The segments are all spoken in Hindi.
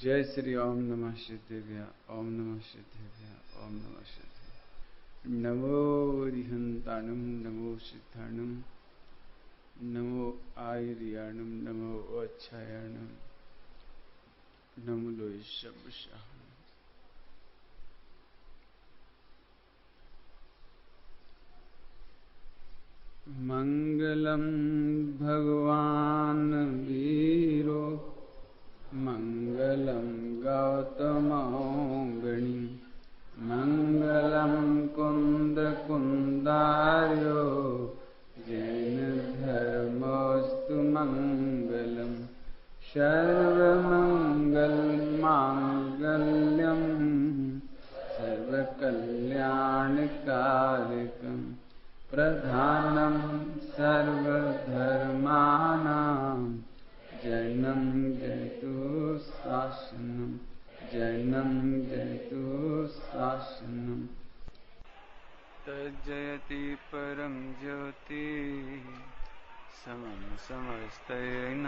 जय श्री ओम नमः सिद्धेभ्य ओम नमः सिद्धेभ्य ओम नमः सिद्धेभ्य। नमो रिहंताणम नमो सिद्धाणम नमो आयुर्याणम नमो अच्छायणम नमो लोहिशब्दशाहम। मंगलम भगवान वीरो मंगलम गौतमौगणी मंगलम कुंद कुंदार्यो जैन धर्मोस्तु मंगलम सर्वमंगल मांगल्यम सर्वकल्याणकारकम प्रधानम सर्वधर्माणां जैनं जयतु शासनम जैनं जयतु शासनम। तज्जयति परम ज्योति समं समस्तैरनन्तपर्याय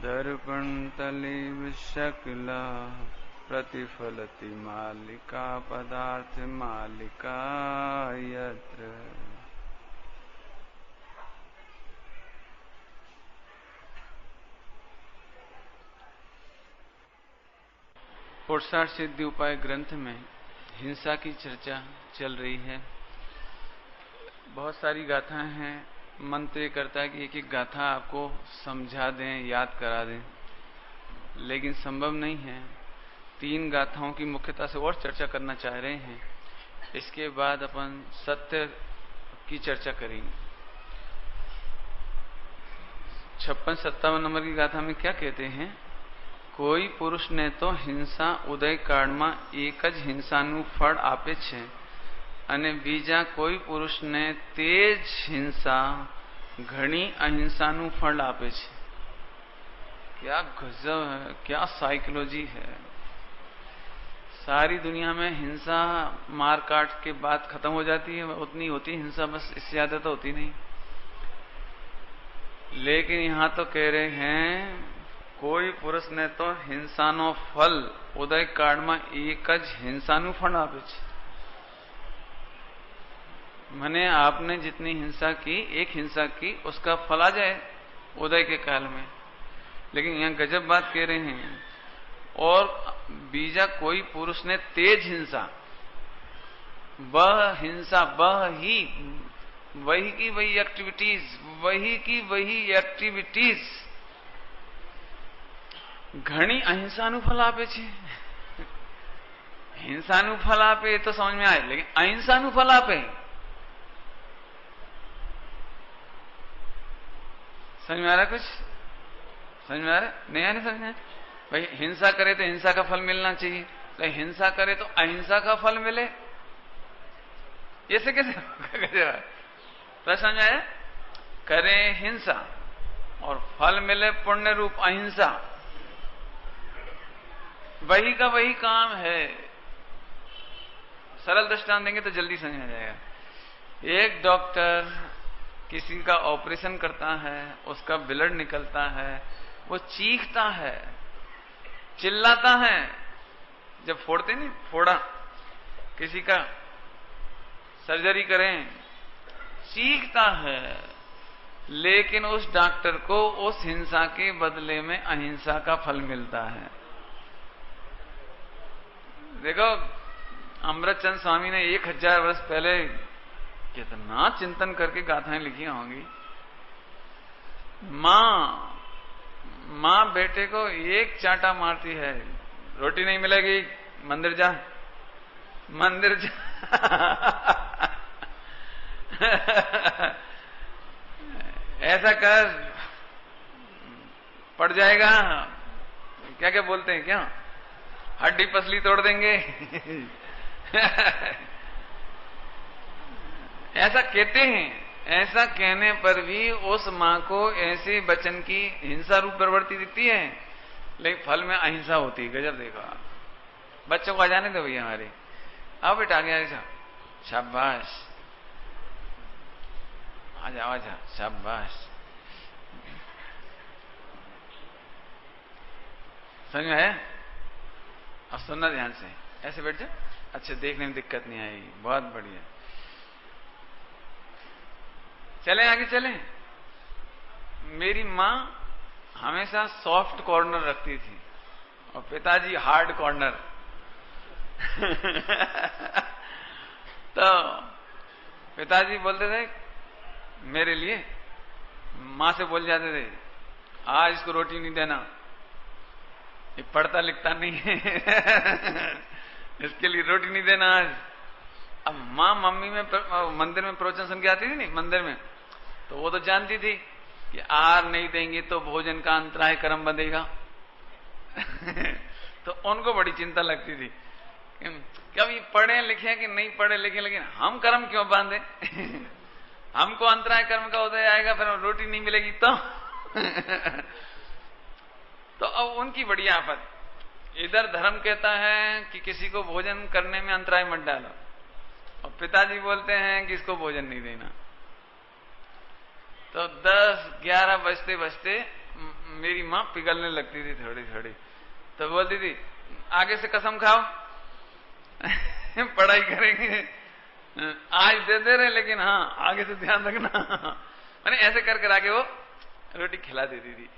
दर्पणतले विशकला प्रतिफलति मालिका पदार्थ मालिका यत्र। पुरुषार्थ सिद्धि उपाय ग्रंथ में हिंसा की चर्चा चल रही है। बहुत सारी गाथाएं हैं। मन तो ये करता है कि एक एक गाथा आपको समझा दें, याद करा दें, लेकिन संभव नहीं है। 3 गाथाओं की मुख्यता से और चर्चा करना चाह रहे हैं। इसके बाद अपन सत्य की चर्चा करेंगे। 56-57 नंबर की गाथा में क्या कहते हैं? કોઈ પુરુષને તો હિંસા ઉદય કાળમાં એક જ હિંસાનું ફળ આપે છે અને બીજા કોઈ પુરુષને તે જ હિંસા ઘણી અહિંસાનું ફળ આપે છે। क्या गजब है, क्या साइकोलॉजी है। सारी दुनिया में हिंसा मार काट के बाद खत्म हो जाती है, उतनी होती हिंसा, बस इससे ज्यादा तो होती नहीं। लेकिन यहां तो कह रहे हैं કોઈ પુરુષને તો હિંસાનો ફલ ઉદય કાળમાં એક જ હિંસાનું ફળ આપે છે। मैंने आपने जितनी हिंसा की, एक हिंसा की, उसका फल आ जाए उदय के काल में। लेकिन यहाँ गजब बात कह रहे हैं। और बीजा कोई पुरुष ने तेज हिंसा, वह हिंसा, वही की वही एक्टिविटीज, वही की वही एक्टिविटीज घणी अहिंसाનું ફલ આપે છે। हिंसाનું ફલ આપે એ तो समझ में आए, लेकिन अहिंसाનું फल आपे, समझ में आ रहा? कुछ समझ में आ रहा? नहीं आ रहा समझ में? भाई हिंसा करे तो हिंसा का फल मिलना चाहिए, तो हिंसा करे तो अहिंसा का फल मिले, ऐसे कैसे? तो समझ में आया? करे हिंसा और फल मिले पुण्य रूप अहिंसा, वही का वही काम है। सरल दृष्टांत देंगे तो जल्दी समझ में आ जाएगा। एक डॉक्टर किसी का ऑपरेशन करता है, उसका ब्लड निकलता है, वो चीखता है, चिल्लाता है। जब फोड़ते नहीं, फोड़ा किसी का सर्जरी करें, चीखता है। लेकिन उस डॉक्टर को उस हिंसा के बदले में अहिंसा का फल मिलता है। देखो, अमृतचंद स्वामी ने 1000 वर्ष पहले कितना चिंतन करके गाथाएं लिखी होंगी। माँ बेटे को एक चांटा मारती है, रोटी नहीं मिलेगी, मंदिर जा, मंदिर जा। ऐसा कर, पड़ जाएगा। क्या क्या बोलते हैं, क्या हड्डी पसली तोड़ देंगे। ऐसा कहते हैं। ऐसा कहने पर भी उस मां को ऐसे वचन की हिंसा रूप प्रवृत्ति दिखती है, लेकिन फल में अहिंसा होती है। गजब देखो। बच्चों को आ जाने दो भैया हमारे। आओ बेटा आगे आ जाओ, शाबाश, आ जाओ, शाबाश। समझ में आया? अब सुनना ध्यान से, ऐसे बैठ जाओ। अच्छा, देखने में दिक्कत नहीं आएगी, बहुत बढ़िया। चलें आगे चलें। मेरी माँ हमेशा सॉफ्ट कॉर्नर रखती थी और पिताजी हार्ड कॉर्नर। तो पिताजी बोलते थे मेरे लिए, माँ से बोल जाते थे आज इसको रोटी नहीं देना, ये पढ़ता लिखता नहीं है, इसके लिए रोटी नहीं देना आज। अब माँ मम्मी में मंदिर में प्रवचन सुन के आती थी नहीं मंदिर में, तो वो तो जानती थी कि आहार नहीं देंगे तो भोजन का अंतराय कर्म बंधेगा। तो उनको बड़ी चिंता लगती थी कभी पढ़े लिखे कि नहीं पढ़े लिखे, लेकिन हम कर्म क्यों बांधे। हमको अंतराय कर्म का उदय आएगा, फिर रोटी नहीं मिलेगी तो। तो अब उनकी बड़ी आफत। इधर धर्म कहता है कि किसी को भोजन करने में अंतराय मत डालो, और पिताजी बोलते हैं कि इसको भोजन नहीं देना। तो 10-11 बजते बजते मेरी माँ पिघलने लगती थी थोड़ी थोड़ी। तो बोलती थी आगे से कसम खाओ, पढ़ाई करेंगे, आज दे दे रहे लेकिन हाँ आगे से ध्यान रखना। मैंने ऐसे कर आगे वो रोटी खिला देती थी।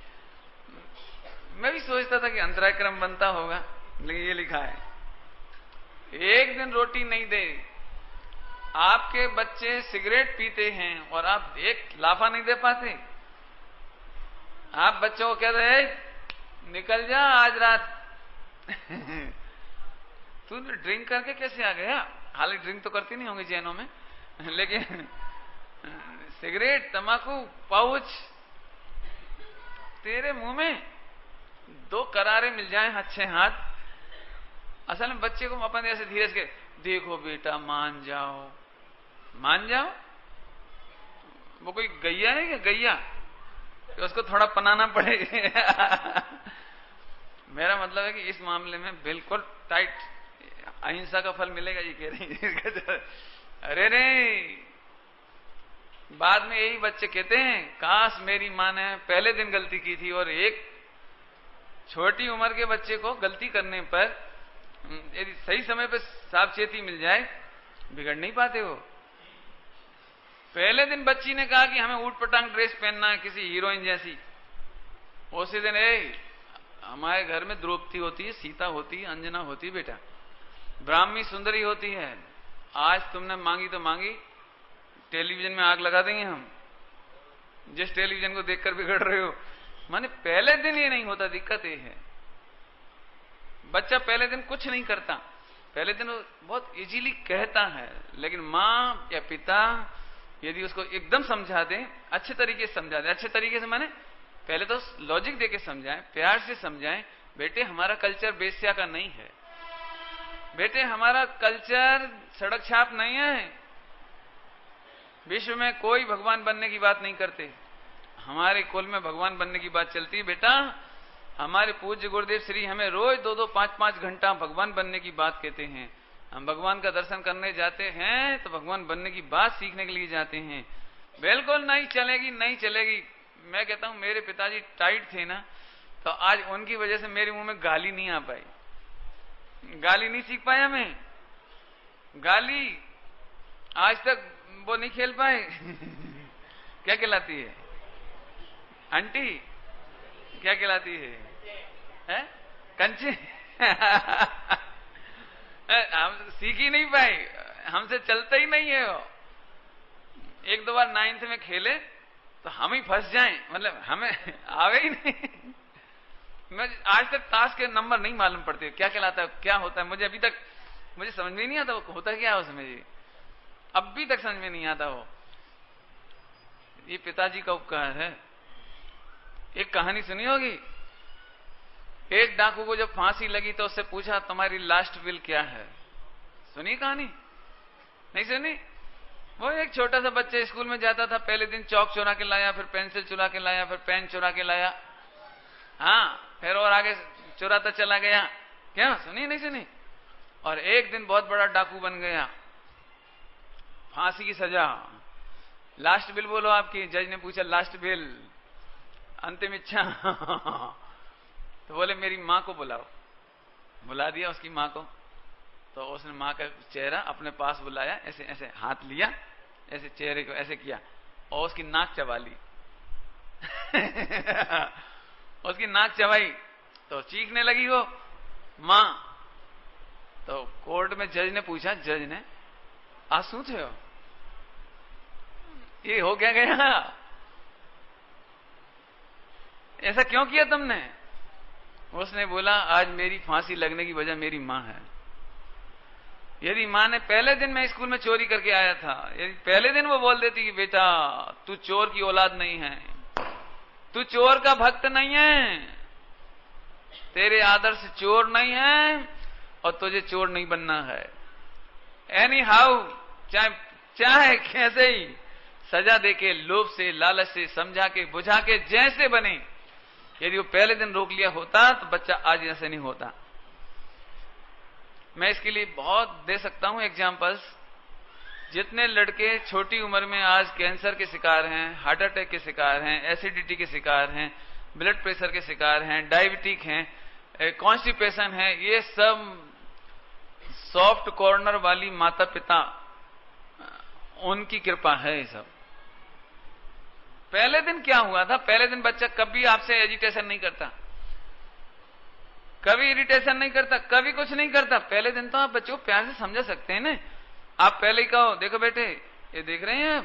मैं भी सोचता था कि अंतराय क्रम बनता होगा, लेकिन ये लिखा है एक दिन रोटी नहीं दे, आपके बच्चे सिगरेट पीते हैं और आप एक लाफा नहीं दे पाते। आप बच्चों को कह रहे निकल जा आज रात। तू ड्रिंक करके कैसे आ गया? हालांकि ड्रिंक तो करती नहीं होंगी जैनों में, लेकिन सिगरेट तंबाकू पाउच तेरे मुंह में 2 करारे मिल जाएं अच्छे हाथ। असल में बच्चे को अपन ऐसे धीरे से देखो बेटा मान जाओ मान जाओ। वो कोई गैया है क्या गैया, उसको थोड़ा पनाना पड़ेगा। मेरा मतलब है कि इस मामले में बिल्कुल टाइट अहिंसा का फल मिलेगा, ये कह रही है। अरे रे, बाद में यही बच्चे कहते हैं काश मेरी माँ ने पहले दिन गलती की थी। और एक छोटी उम्र के बच्चे को गलती करने पर यदि सही समय पर सावचेती मिल जाए, बिगड़ नहीं पाते हो। पहले दिन बच्ची ने कहा कि हमें ऊट पटांग ड्रेस पहनना है किसी हीरोइन जैसी, उसी दिन हमारे घर में द्रौपदी होती है, सीता होती है, अंजना होती है बेटा, ब्राह्मी सुंदरी होती है। आज तुमने मांगी तो मांगी, टेलीविजन में आग लगा देंगे हम, जिस टेलीविजन को देखकर बिगड़ रहे हो। माने पहले दिन ये नहीं होता, दिक्कत ये है। बच्चा पहले दिन कुछ नहीं करता, पहले दिन वो बहुत इजीली कहता है, लेकिन माँ या पिता यदि उसको एकदम समझा दें, अच्छे तरीके से समझा दें, अच्छे तरीके से माने पहले तो लॉजिक देके समझाएं, प्यार से समझाएं, बेटे हमारा कल्चर बेश्या का नहीं है, बेटे हमारा कल्चर सड़क छाप नहीं है, विश्व में कोई भगवान बनने की बात नहीं करते, हमारे कुल में भगवान बनने की बात चलती है। बेटा हमारे पूज्य गुरुदेव श्री हमें रोज 2-2, 5-5 घंटा भगवान बनने की बात कहते हैं। हम भगवान का दर्शन करने जाते हैं तो भगवान बनने की बात सीखने के लिए जाते हैं। बिल्कुल नहीं चलेगी, नहीं चलेगी। मैं कहता हूं मेरे पिताजी टाइट थे ना, तो आज उनकी वजह से मेरे मुंह में गाली नहीं आ पाई, गाली नहीं सीख पाया मैं, गाली आज तक वो नहीं खेल पाए। क्या कहलाती है आंटी, क्या कहलाती है कंचे। हम सीख ही नहीं पाए, हमसे चलता ही नहीं है वो। 1-2 बार 9th में खेले तो हम ही फंस जाएं, मतलब हमें आवे ही नहीं। मैं आज तक ताश के नंबर नहीं मालूम पड़ते, क्या कहलाता है, क्या होता है, मुझे अभी तक मुझे समझ में नहीं आता वो होता क्या है उसमें, जी अभी तक समझ में नहीं आता वो। ये पिताजी का उपकार है। एक कहानी सुनी होगी, एक डाकू को जब फांसी लगी तो उससे पूछा तुम्हारी लास्ट विल क्या है। सुनी कहानी? नहीं सुनी? वो एक छोटा सा बच्चा स्कूल में जाता था, पहले दिन चौक चुरा के लाया, फिर पेंसिल चुरा के लाया, फिर पेन चुरा के लाया, हाँ फिर और आगे चुराता चला गया। क्या सुनी? नहीं सुनी? और एक दिन बहुत बड़ा डाकू बन गया, फांसी की सजा। लास्ट बिल बोलो आपकी। जज ने पूछा लास्ट बिल, अंतिम इच्छा। तो बोले मेरी माँ को बुलाओ। बुला दिया उसकी माँ को। तो उसने माँ का चेहरा अपने पास बुलाया, ऐसे ऐसे हाथ लिया, ऐसे चेहरे को ऐसे किया और उसकी नाक चबा ली। उसकी नाक चबाई तो चीखने लगी वो माँ। तो कोर्ट में जज ने पूछा, जज ने, आज शू थयो? ये हो क्या गया? ऐसा क्यों किया तुमने? उसने बोला आज मेरी फांसी लगने की वजह मेरी माँ है। यदि माँ ने पहले दिन मैं स्कूल में चोरी करके आया था, यदि पहले दिन वो बोल देती कि बेटा तू चोर की औलाद नहीं है, तू चोर का भक्त नहीं है, तेरे आदर्श चोर नहीं है और तुझे चोर नहीं बनना है। एनी हाउ, चाहे कैसे ही सजा देके, लोभ से, लालच से, समझा के, बुझा के, जैसे बने, यदि वो पहले दिन रोक लिया होता तो बच्चा आज ऐसे नहीं होता। मैं इसके लिए बहुत दे सकता हूं एग्जांपल्स। जितने लड़के छोटी उम्र में आज कैंसर के शिकार हैं, हार्ट अटैक के शिकार हैं, एसिडिटी के शिकार हैं, ब्लड प्रेशर के शिकार हैं, डायबिटिक हैं, कॉन्स्टिपेशन है, ये सब सॉफ्ट कॉर्नर वाली माता पिता, उनकी कृपा है। ये सब पहले दिन क्या हुआ था? पहले दिन बच्चा कभी आपसे एजिटेशन नहीं करता, कभी इरिटेशन नहीं करता, कभी कुछ नहीं करता। पहले दिन तो आप बच्चों को प्यार से समझा सकते हैं ना। आप पहले ही कहो, देखो बेटे ये देख रहे हैं,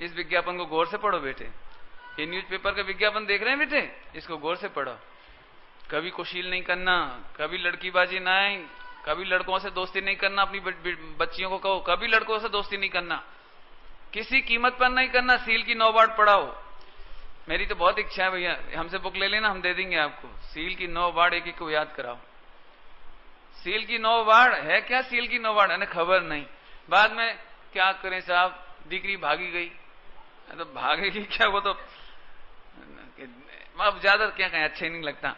इस विज्ञापन को गौर से पढ़ो बेटे, ये न्यूज़पेपर का विज्ञापन देख रहे हैं बेटे, इसको गौर से पढ़ो। कभी कुशील नहीं करना, कभी लड़कीबाजी नहीं, कभी लड़कों से दोस्ती नहीं करना। अपनी बच्चियों को कहो कभी लड़कों से दोस्ती नहीं करना, किसी कीमत पर नहीं करना। सील की 9 वार्ड पढ़ाओ। मेरी तो बहुत इच्छा है भैया, हमसे बुक ले लेना, हम दे देंगे आपको। सील की 9 वार्ड एक एक को याद कराओ। सील की 9 वार्ड है क्या? सील की 9 वार्ड है खबर नहीं। बाद में क्या करें साहब, डिग्री भागी गई, तो भागेगी क्या वो तो अब ज्यादा क्या कहें, अच्छा ही नहीं लगता।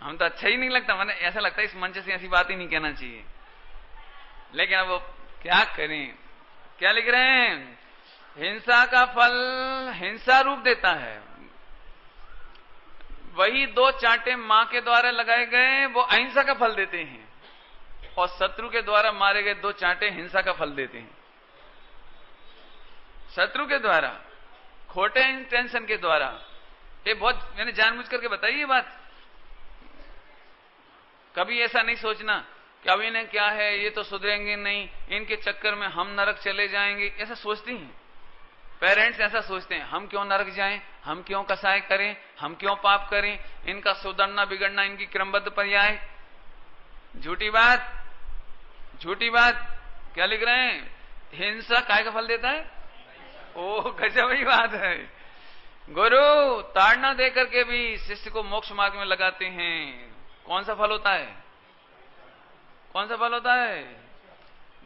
हम तो अच्छा ही नहीं लगता, मैंने ऐसा लगता है इस मंच से ऐसी बात ही नहीं कहना चाहिए। लेकिन अब वो क्या करें, क्या लिख रहे हैं? हिंसा का फल हिंसा रूप देता है। वही 2 चांटे मां के द्वारा लगाए गए वो अहिंसा का फल देते हैं, और शत्रु के द्वारा मारे गए 2 चांटे हिंसा का फल देते हैं। शत्रु के द्वारा, खोटे इंटेंशन के द्वारा। ये बहुत मैंने जानबूझ करके बताई ये बात। कभी ऐसा नहीं सोचना कि अब इन्हें क्या है, ये तो सुधरेंगे नहीं, इनके चक्कर में हम नरक चले जाएंगे, ऐसा सोचती हैं पेरेंट्स। ऐसा सोचते हैं हम क्यों नरक जाएं, हम क्यों कसाय करें, हम क्यों पाप करें, इनका सुधरना बिगड़ना इनकी क्रमबद्ध पर्याय। झूठी बात, झूठी बात। क्या लिख रहे हैं? हिंसा काय का फल देता है? ओ गजब ही बात है। गुरु ताड़ना देकर के भी शिष्य को मोक्ष मार्ग में लगाते हैं। कौन सा फल होता है? कौन सा फल होता है?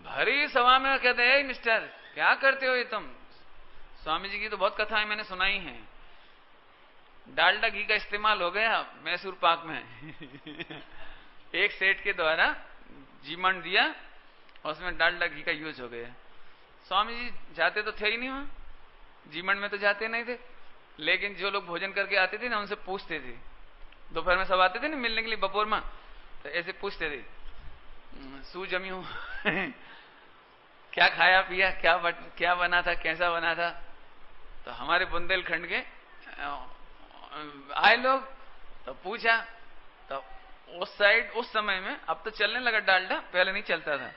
भरी सभा में कहते हैं मिस्टर क्या करते हो ये तुम? स्वामी जी की तो बहुत कथाएं मैंने सुनाई हैं। डालडा घी का इस्तेमाल हो गया मैसूर पाक में। एक सेठ के द्वारा जीमंड दिया, उसमें डालडा घी का यूज हो गया। स्वामी जी जाते तो थे ही नहीं वहां, जीमंड में तो जाते नहीं थे, लेकिन जो लोग भोजन करके आते थे ना उनसे पूछते थे। दोपहर में सब आते थे ना मिलने के लिए बपोर में, तो ऐसे पूछते थे सू जमी हूं क्या खाया पिया, क्या बना था, कैसा बना था। तो हमारे बुंदेलखंड के आए लोग, तो पूछा, तो उस साइड उस समय में, अब तो चलने लगा डालडा, पहले नहीं चलता था।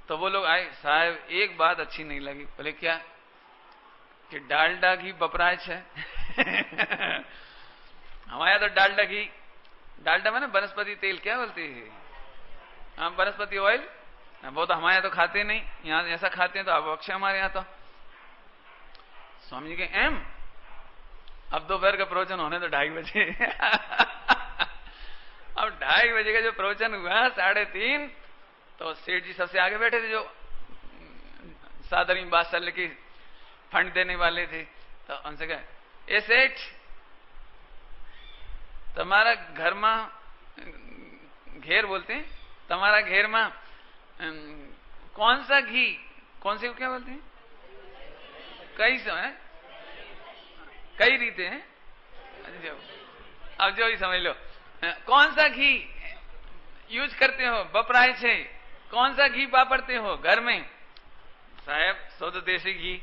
तो वो लोग आए, साहब एक बात अच्छी नहीं लगी। बोले क्या? कि डालडा घी बपराज है। हमारे यहाँ तो डालडा घी, डालडा माने वनस्पति तेल, क्या बोलते हैं हम, वनस्पति ऑयल, वो तो हमारे यहाँ तो खाते नहीं, यहाँ ऐसा खाते हैं तो अब अक्षय हमारे यहाँ तो। स्वामी जी के एम अब दोपहर का प्रवचन होने तो 2:30 बजे। अब 2:30 बजे का जो प्रवचन हुआ 3:30, तो सेठ जी सबसे आगे बैठे थे, जो सादरी बादशाह की फंड देने वाले थे। तो उनसे कहे, ए सेठ तुम्हारा घर में घेर बोलते हैं, तुम्हारा घेर में कौन सा घी, कौन से क्या बोलते हैं, कई समय कई रीते हैं, अब जो ही समझ लो। कौन सा घी यूज करते हो, बपराय छे, कौन सा घी वापरते हो घर में? साहब शुद्ध देसी घी,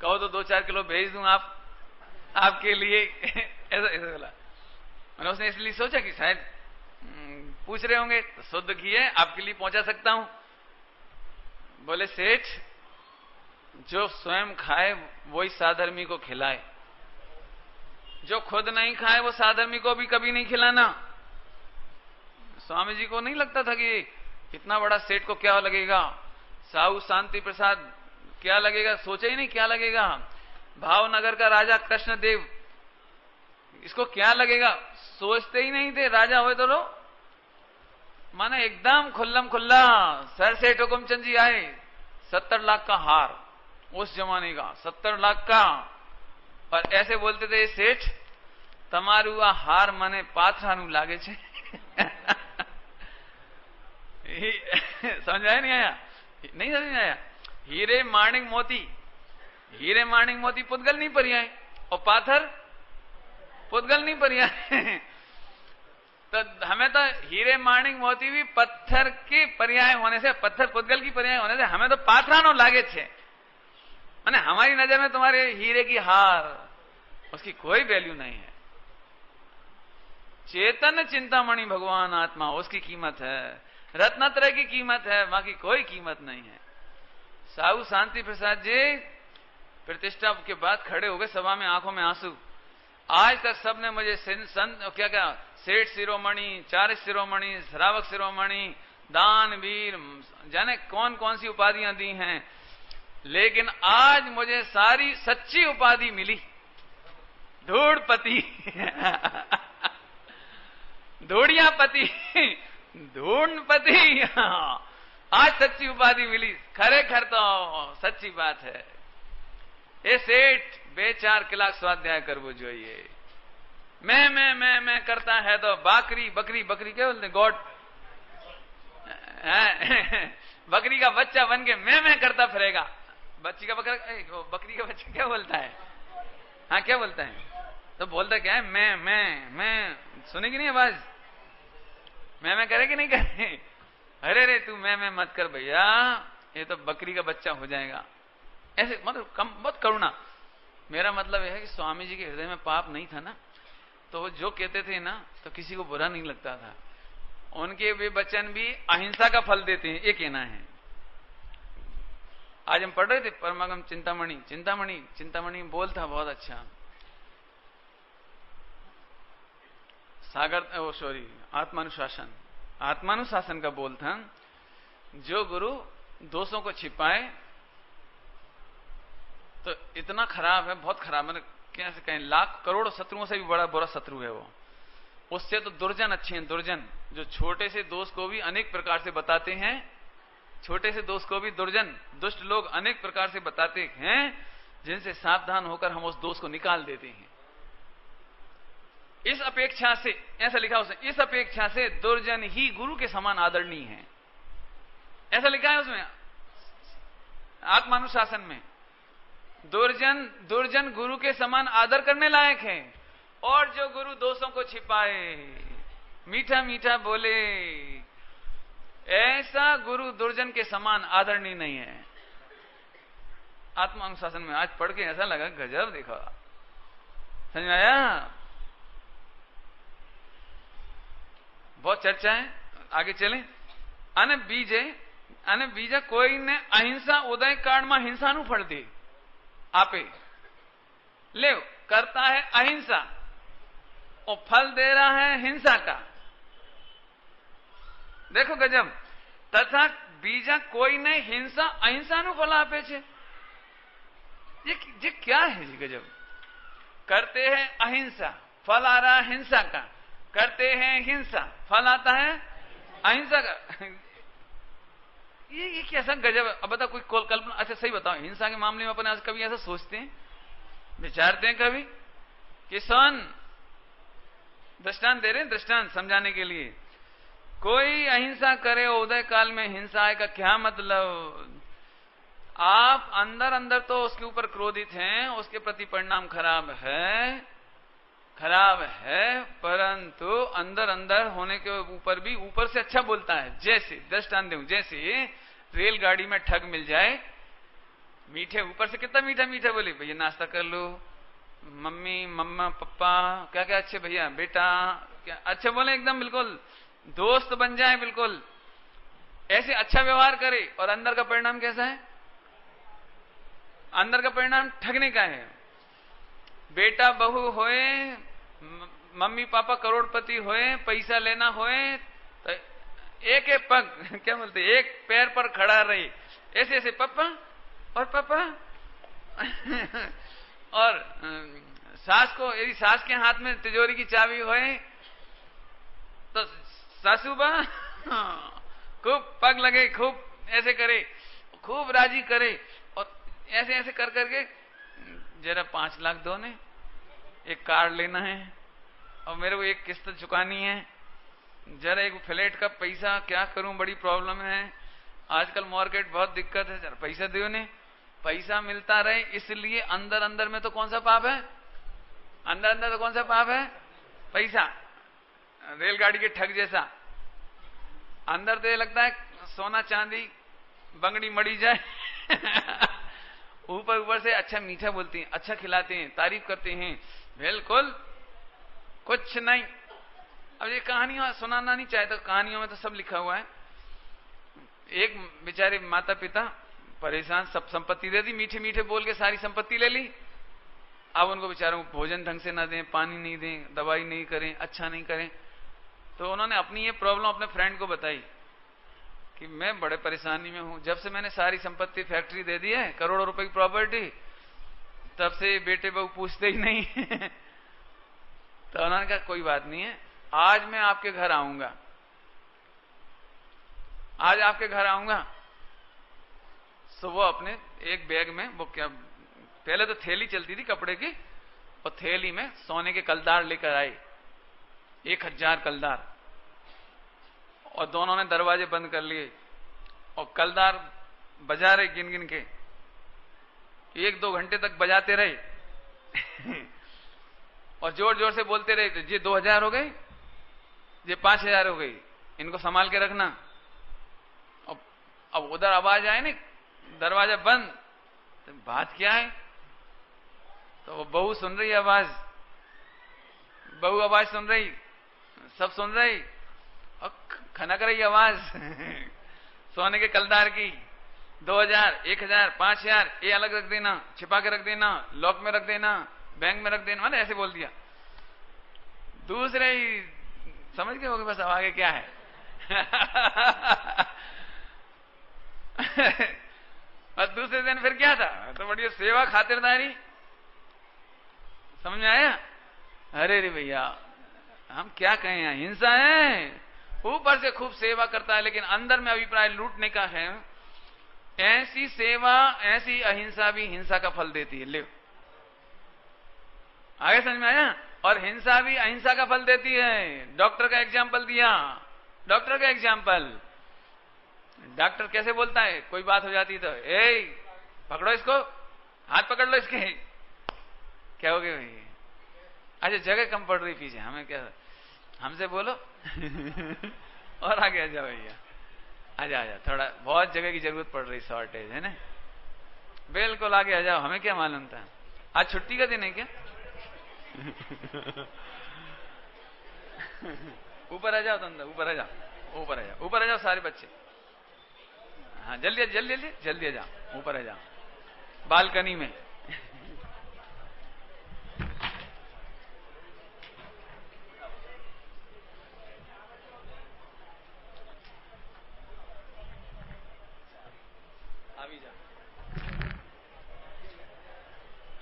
कहो तो 2-4 किलो भेज दूं आपके लिए। ऐसा बोला। मैंने उसने इसलिए सोचा कि शायद पूछ रहे होंगे, तो शुद्ध घी है, आपके लिए पहुंचा सकता हूं। बोले सेठ, जो स्वयं खाए वही साधर्मी को खिलाए, जो खुद नहीं खाए वो साधर्मी को भी कभी नहीं खिलाना। स्वामी जी को नहीं लगता था कि इतना बड़ा सेठ को क्या लगेगा, साहू शांति प्रसाद क्या लगेगा, सोचा ही नहीं क्या लगेगा। भावनगर का राजा कृष्णदेव, इसको क्या लगेगा, सोचते ही नहीं थे। राजा हुए तो लो, माने एकदम खुल्लम खुल्ला। सर सेठ हुकुमचंद जी आए, 70 लाख का हार, उस जमाने का 70 लाख का, और ऐसे बोलते थे, सेठ तमारू आ हार मने पाथरानु लागे छे। समझ आया नहीं आया? नहीं समझ में आया? हीरे माणिक मोती, हीरे माणिक मोती पुद्गल नहीं पर्याय, और पाथर पुद्गल नहीं पर्याय। तो हमें तो हीरे माणिक मोती भी पत्थर के पर्याय होने से, पत्थर पुद्गल की पर्याय होने से हमें तो पाथरानो लागे छे। माने हमारी नजर में तुम्हारे हीरे की हार, उसकी कोई वैल्यू नहीं है। चेतन चिंतामणि भगवान आत्मा, उसकी कीमत है, रत्नत्रय की कीमत है, बाकी कोई कीमत नहीं है। साहू शांति प्रसाद जी प्रतिष्ठा के बाद खड़े हो गए, सभा में आंखों में आंसू। आज तक सबने मुझे क्या सेठ शिरोमणि, चारिश शिरोमणि, श्रावक शिरोमणि, दानवीर, जाने कौन कौन सी उपाधियां दी हैं, लेकिन आज मुझे सारी सच्ची उपाधि मिली। धूढ़पति, धूढ़ियापति, धूढ़पति, आज सच्ची उपाधि मिली। खरेखर तो सच्ची बात है। ये सेठ 2-4 कलाक स्वाध्याय करवो જોઈએ। मैं करता है तो बकरी बकरी बकरी क्या बोलते, गॉड, बकरी का बच्चा बन के मैं करता फिरेगा। बच्ची का बकरी का बच्चा क्या बोलता है? हाँ क्या बोलता है? तो बोलता क्या है? मैं सुनेगी नहीं आवाज? मैं करेगी नहीं करे? अरे रे तू मैं मत कर भैया, ये तो बकरी का बच्चा हो जाएगा। ऐसे मतलब कम बहुत करुणा। मेरा मतलब यह है कि स्वामी जी के हृदय में पाप नहीं था ना, तो वो जो कहते थे ना तो किसी को बुरा नहीं लगता था। उनके वे वचन भी अहिंसा का फल देते हैं, ये कहना है। आज हम पढ़ रहे थे परमागम चिंतामणि, चिंतामणि चिंतामणि बोल था बहुत अच्छा। सागर सॉरी आत्मानुशासन, आत्मानुशासन का बोल था। जो गुरु दोषों को छिपाए तो इतना खराब है, बहुत खराब, मैंने कैसे कहें, लाख करोड़ शत्रुओं से भी बड़ा बुरा शत्रु है वो। उससे तो दुर्जन अच्छे हैं, दुर्जन जो छोटे से दोष को भी अनेक प्रकार से बताते हैं, छोटे से दोष को भी दुर्जन दुष्ट लोग अनेक प्रकार से बताते हैं, जिनसे सावधान होकर हम उस दोष को निकाल देते हैं। इस अपेक्षा से, ऐसा लिखा उसने, इस अपेक्षा से दुर्जन ही गुरु के समान आदरणीय है, ऐसा लिखा है उसमें आत्मानुशासन में। दुर्जन गुरु के समान आदर करने लायक है, और जो गुरु दोषों को छिपाए, मीठा मीठा बोले, ऐसा गुरु दुर्जन के समान आदरणीय नहीं है। आत्मानुशासन में आज पढ़ के ऐसा लगा गजब, देखो समझ में आया? बहुत चर्चा है, आगे चलें। અને બીજા કોઈને અહિંસા ઉદય કાળમાં હિંસાનું ફળ દે આપે, ले करता है अहिंसा और फल दे रहा है हिंसा का। देखो गजब। तथा बीजा कोઈને हिंसा अहिंसाનું ફળ આપે છે। ये क्या है जी? गजब। करते हैं अहिंसा, फल आ रहा है हिंसा का, करते हैं हिंसा, फल आता है अहिंसा का। ये कैसा गजब। अब बता कोई कल्पना, अच्छा सही बताओ, हिंसा के मामले में अपन कभी ऐसा सोचते हैं, विचारते हैं कभी कि दृष्टांत दे रहे हैं, दृष्टांत समझाने के लिए। कोई अहिंसा करे उदय काल में हिंसा आए का क्या मतलब? आप अंदर अंदर तो उसके ऊपर क्रोधित हैं, उसके प्रति परिणाम खराब है, खराब है, परंतु अंदर अंदर होने के ऊपर भी ऊपर से अच्छा बोलता है। जैसे दृष्टांत दूं, जैसे रेलगाड़ी में ठग मिल जाए, मीठे ऊपर से कितना मीठा मीठा बोले, भैया नाश्ता कर लो, मम्मी मम्मा पप्पा क्या क्या अच्छे भैया बेटा क्या अच्छे बोले, एकदम बिल्कुल दोस्त बन जाए, बिल्कुल ऐसे अच्छा व्यवहार करे, और अंदर का परिणाम कैसा है? अंदर का परिणाम ठगने का है। बेटा बहू होए, मम्मी पापा करोड़पति होए, पैसा लेना होए तो एक एक पग क्या बोलते, एक पैर पर खड़ा रहे, ऐसे ऐसे पापा और पापा और सास को, यदि सास के हाथ में तिजोरी की चाबी होए तो सासूबा खूब पग लगे, खूब ऐसे करे, खूब राजी करे, और ऐसे ऐसे कर करके जरा 5 लाख दो ने, एक कार लेना है, और मेरे को एक किस्त चुकानी है, जरा एक फ्लैट का पैसा क्या करूं, बड़ी प्रॉब्लम है, आजकल मार्केट बहुत दिक्कत है, जरा पैसा दो ने। पैसा मिलता रहे, इसलिए अंदर अंदर में तो कौन सा पाप है? अंदर अंदर तो कौन सा पाप है? पैसा। रेलगाड़ी के ठग जैसा अंदर तो ये लगता है सोना चांदी बंगड़ी मड़ी जाए ऊपर ऊपर से अच्छा मीठा बोलते हैं, अच्छा खिलाते हैं, तारीफ करते हैं, बिल्कुल कुछ नहीं। अब ये कहानियां सुनाना नहीं चाहता, कहानियों में तो सब लिखा हुआ है। एक बेचारे माता पिता परेशान, सब संपत्ति दे दी, मीठे मीठे बोल के सारी संपत्ति ले ली। अब उनको बेचारों को भोजन ढंग से ना दें, पानी नहीं दें, दवाई नहीं करें, अच्छा नहीं करें। तो उन्होंने अपनी ये प्रॉब्लम अपने फ्रेंड को बताई कि मैं बड़े परेशानी में हूं, जब से मैंने सारी संपत्ति फैक्ट्री दे दी है, करोड़ों रुपए की प्रॉपर्टी, तब से बेटे बहू पूछते ही नहीं तो उन्होंने कहा कोई बात नहीं है, आज मैं आपके घर आऊंगा, आज आपके घर आऊंगा। तो वो अपने एक बैग में, वो क्या पहले तो थैली चलती थी कपड़े की, और थैली में सोने के कलदार लेकर आए, 1000 कलदार, और दोनों ने दरवाजे बंद कर लिए, और कलदार बजा रहे गिन गिन के, 1-2 घंटे तक बजाते रहे और जोर जोर से बोलते रहे, ये 2000 हो गए, ये 5000 हो गई, इनको संभाल के रखना। अब उधर आवाज आए ना, दरवाजा बंद, तो बात क्या है? तो वो बहू सुन रही आवाज, बहू आवाज सुन रही, सब सुन रही, और खनक रही आवाज सोने के कलदार की, 2000, 1000, 5000, ये अलग रख देना, छिपा के रख देना, लॉक में रख देना, बैंक में रख देना, मैंने ऐसे बोल दिया। दूसरे ही समझ गए होगे बस अब आगे क्या है और दूसरे दिन फिर क्या था, तो बढ़िया सेवा खातिरदारी, समझ में आया? अरे रे भैया हम क्या कहें, यहाँ हिंसा है, ऊपर से खूब सेवा करता है, लेकिन अंदर में अभिप्राय लूटने का है। ऐसी सेवा, ऐसी अहिंसा भी हिंसा का फल देती है। ले आगे समझ में आया? और हिंसा भी अहिंसा का फल देती है। डॉक्टर का एग्जाम्पल दिया, डॉक्टर का एग्जाम्पल, डॉक्टर कैसे बोलता है, कोई बात हो जाती तो, ए पकड़ो इसको, हाथ पकड़ लो इसके, क्या हो गया भाई? अच्छा जगह कम पड़ रही पीछे, हमें क्या, हमसे बोलो और आगे आ जाओ भैया, आजा आजा, थोड़ा बहुत जगह की जरूरत पड़ रही, शॉर्टेज है ना, बिल्कुल आगे आ जाओ, हमें क्या मालूम था आज छुट्टी का दिन है क्या ऊपर आ जाओ, अंदर ऊपर आ जाओ, ऊपर आ जाओ, ऊपर आ जाओ सारे बच्चे, हाँ जल्दी जल्दी जल्दी जल्दी आ जाओ, ऊपर आ जाओ बालकनी में अभी जाओ।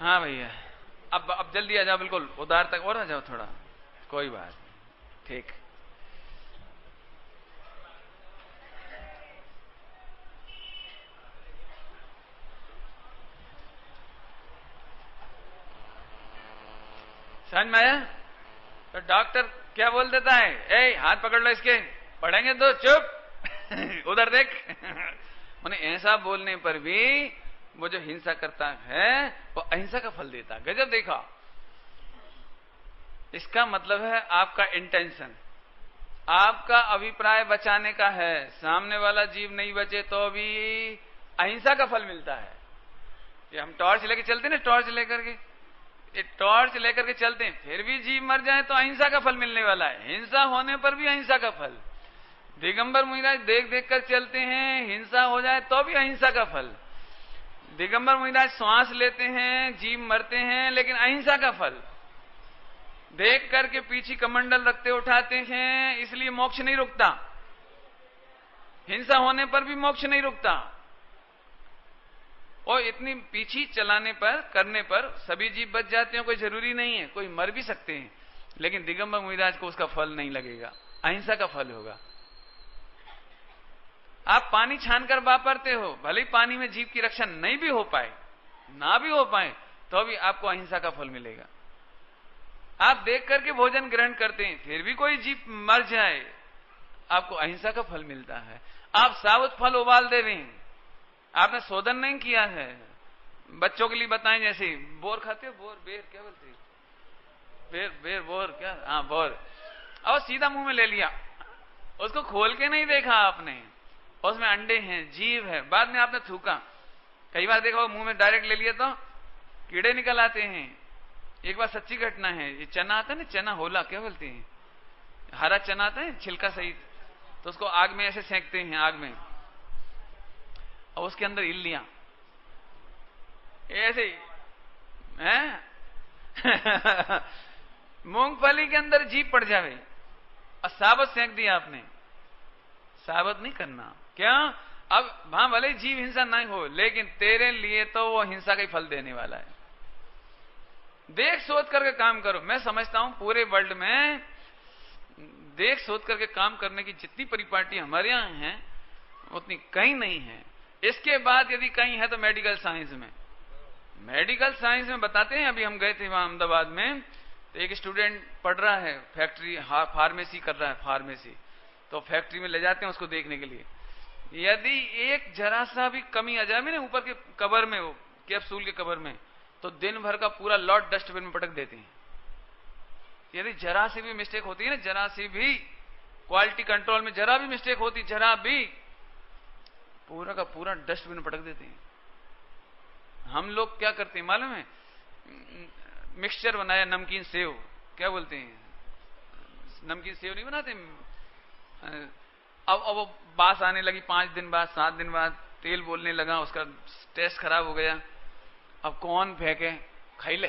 हाँ भैया अब जल्दी आ जाओ, बिल्कुल उधार तक और आ जाओ थोड़ा, कोई बात नहीं, ठीक। समझ में आया? तो डॉक्टर क्या बोल देता है, ए हाथ पकड़ लो इसके, पढ़ेंगे तो चुप उधर देख मैंने ऐसा बोलने पर भी वो जो हिंसा करता है वो अहिंसा का फल देता है। गजब देखा, इसका मतलब है आपका इंटेंशन, आपका अभिप्राय बचाने का है। सामने वाला जीव नहीं बचे तो भी अहिंसा का फल मिलता है। ये हम टॉर्च लेकर चलते ना, टॉर्च लेकर के, ये टॉर्च लेकर के चलते हैं, फिर भी जीव मर जाए तो अहिंसा का फल मिलने वाला है। हिंसा होने पर भी अहिंसा का फल। दिगंबर मुनिराज देख देख कर चलते हैं, हिंसा हो जाए तो भी अहिंसा का फल। दिगंबर मुनिराज श्वास लेते हैं, जीव मरते हैं, लेकिन अहिंसा का फल। देख करके पीछे कमंडल रखते उठाते हैं, इसलिए मोक्ष नहीं रुकता। हिंसा होने पर भी मोक्ष नहीं रुकता। और इतनी पीछी चलाने पर, करने पर सभी जीव बच जाते हैं, कोई जरूरी नहीं है, कोई मर भी सकते हैं, लेकिन दिगंबर मुनिराज को उसका फल नहीं लगेगा, अहिंसा का फल होगा। आप पानी छानकर वापरते हो, भले ही पानी में जीव की रक्षा नहीं भी हो पाए, ना भी हो पाए, तो भी आपको अहिंसा का फल मिलेगा। आप देख करके भोजन ग्रहण करते हैं, फिर भी कोई जीव मर जाए, आपको अहिंसा का फल मिलता है। आप साबुत फल उबाल दे रहे हैं, आपने शोधन नहीं किया है। बच्चों के लिए बताएं, जैसे बोर खाते हो, बोर, बेर क्या बोलते हैं, बेर, बेर, बोर क्या, हाँ बोर, और सीधा मुंह में ले लिया, उसको खोल के नहीं देखा आपने, उसमें अंडे हैं, जीव है, बाद में आपने थूका। कई बार देखा मुंह में डायरेक्ट ले लिया तो कीड़े निकल आते हैं। एक बार सच्ची घटना है, ये चना आता है ना, चना होला क्या बोलते हैं, हरा चना आता है छिलका सहित, तो उसको आग में ऐसे सेंकते हैं, आग में, और उसके अंदर इल्लियां ऐसे ही हैं। मूंगफली के अंदर जीभ पड़ जावे और साबुत सेंक दिया आपने, साबुत नहीं करना। क्या? अब वहां भले जीव हिंसा नहीं हो, लेकिन तेरे लिए तो वो हिंसा का ही फल देने वाला है। देख सोच करके काम करो। मैं समझता हूं पूरे वर्ल्ड में देख सोच करके काम करने की जितनी परिपाटी हमारे यहां हैं, उतनी कहीं नहीं है। इसके बाद यदि कहीं है तो मेडिकल साइंस में। मेडिकल साइंस में बताते हैं, अभी हम गए थे वहां अहमदाबाद में, तो एक स्टूडेंट पढ़ रहा है, फैक्ट्री फार्मेसी कर रहा है, फार्मेसी, तो फैक्ट्री में ले जाते हैं उसको देखने के लिए। यदि एक जरा सा भी कमी आ जाए ना ऊपर के कवर में, वो कैप्सूल के कवर में, तो दिन भर का पूरा लॉट डस्टबिन में पटक देते हैं। यदि जरा सी भी मिस्टेक होती है ना, जरा सी भी क्वालिटी कंट्रोल में जरा भी मिस्टेक होती, जरा भी, पूरा का पूरा डस्टबिन में पटक देते हैं। हम लोग क्या करते हैं मालूम है, मिक्सचर बनाया नमकीन सेव, क्या बोलते हैं, नमकीन सेव नहीं बनाते। अब वो बास आने लगी 5 दिन बाद, 7 दिन बाद, तेल बोलने लगा, उसका टेस्ट खराब हो गया। अब कौन फेंके, खाई ले।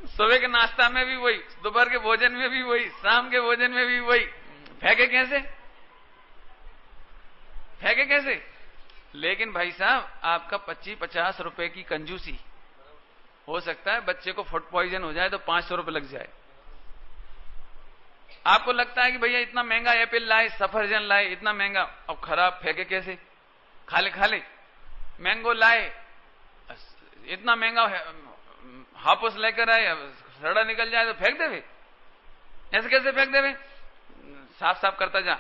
सुबह के नाश्ता में भी वही, दोपहर के भोजन में भी वही, शाम के भोजन में भी वही, फेंके कैसे, फेंके कैसे? लेकिन भाई साहब, आपका 25-50 रुपए की कंजूसी, हो सकता है बच्चे को फूड पॉइजन हो जाए तो 500 रुपए लग जाए। आपको लगता है कि भैया इतना महंगा एप्पल लाए, सफरजन लाए, इतना महंगा, अब खराब, फेंके कैसे? खा ले। मैंगो लाए, इतना महंगा हापुस लेकर आए, सड़ा निकल जाए तो फेंक देवे, ऐसे कैसे फेंक देवे? साफ साफ करता जा।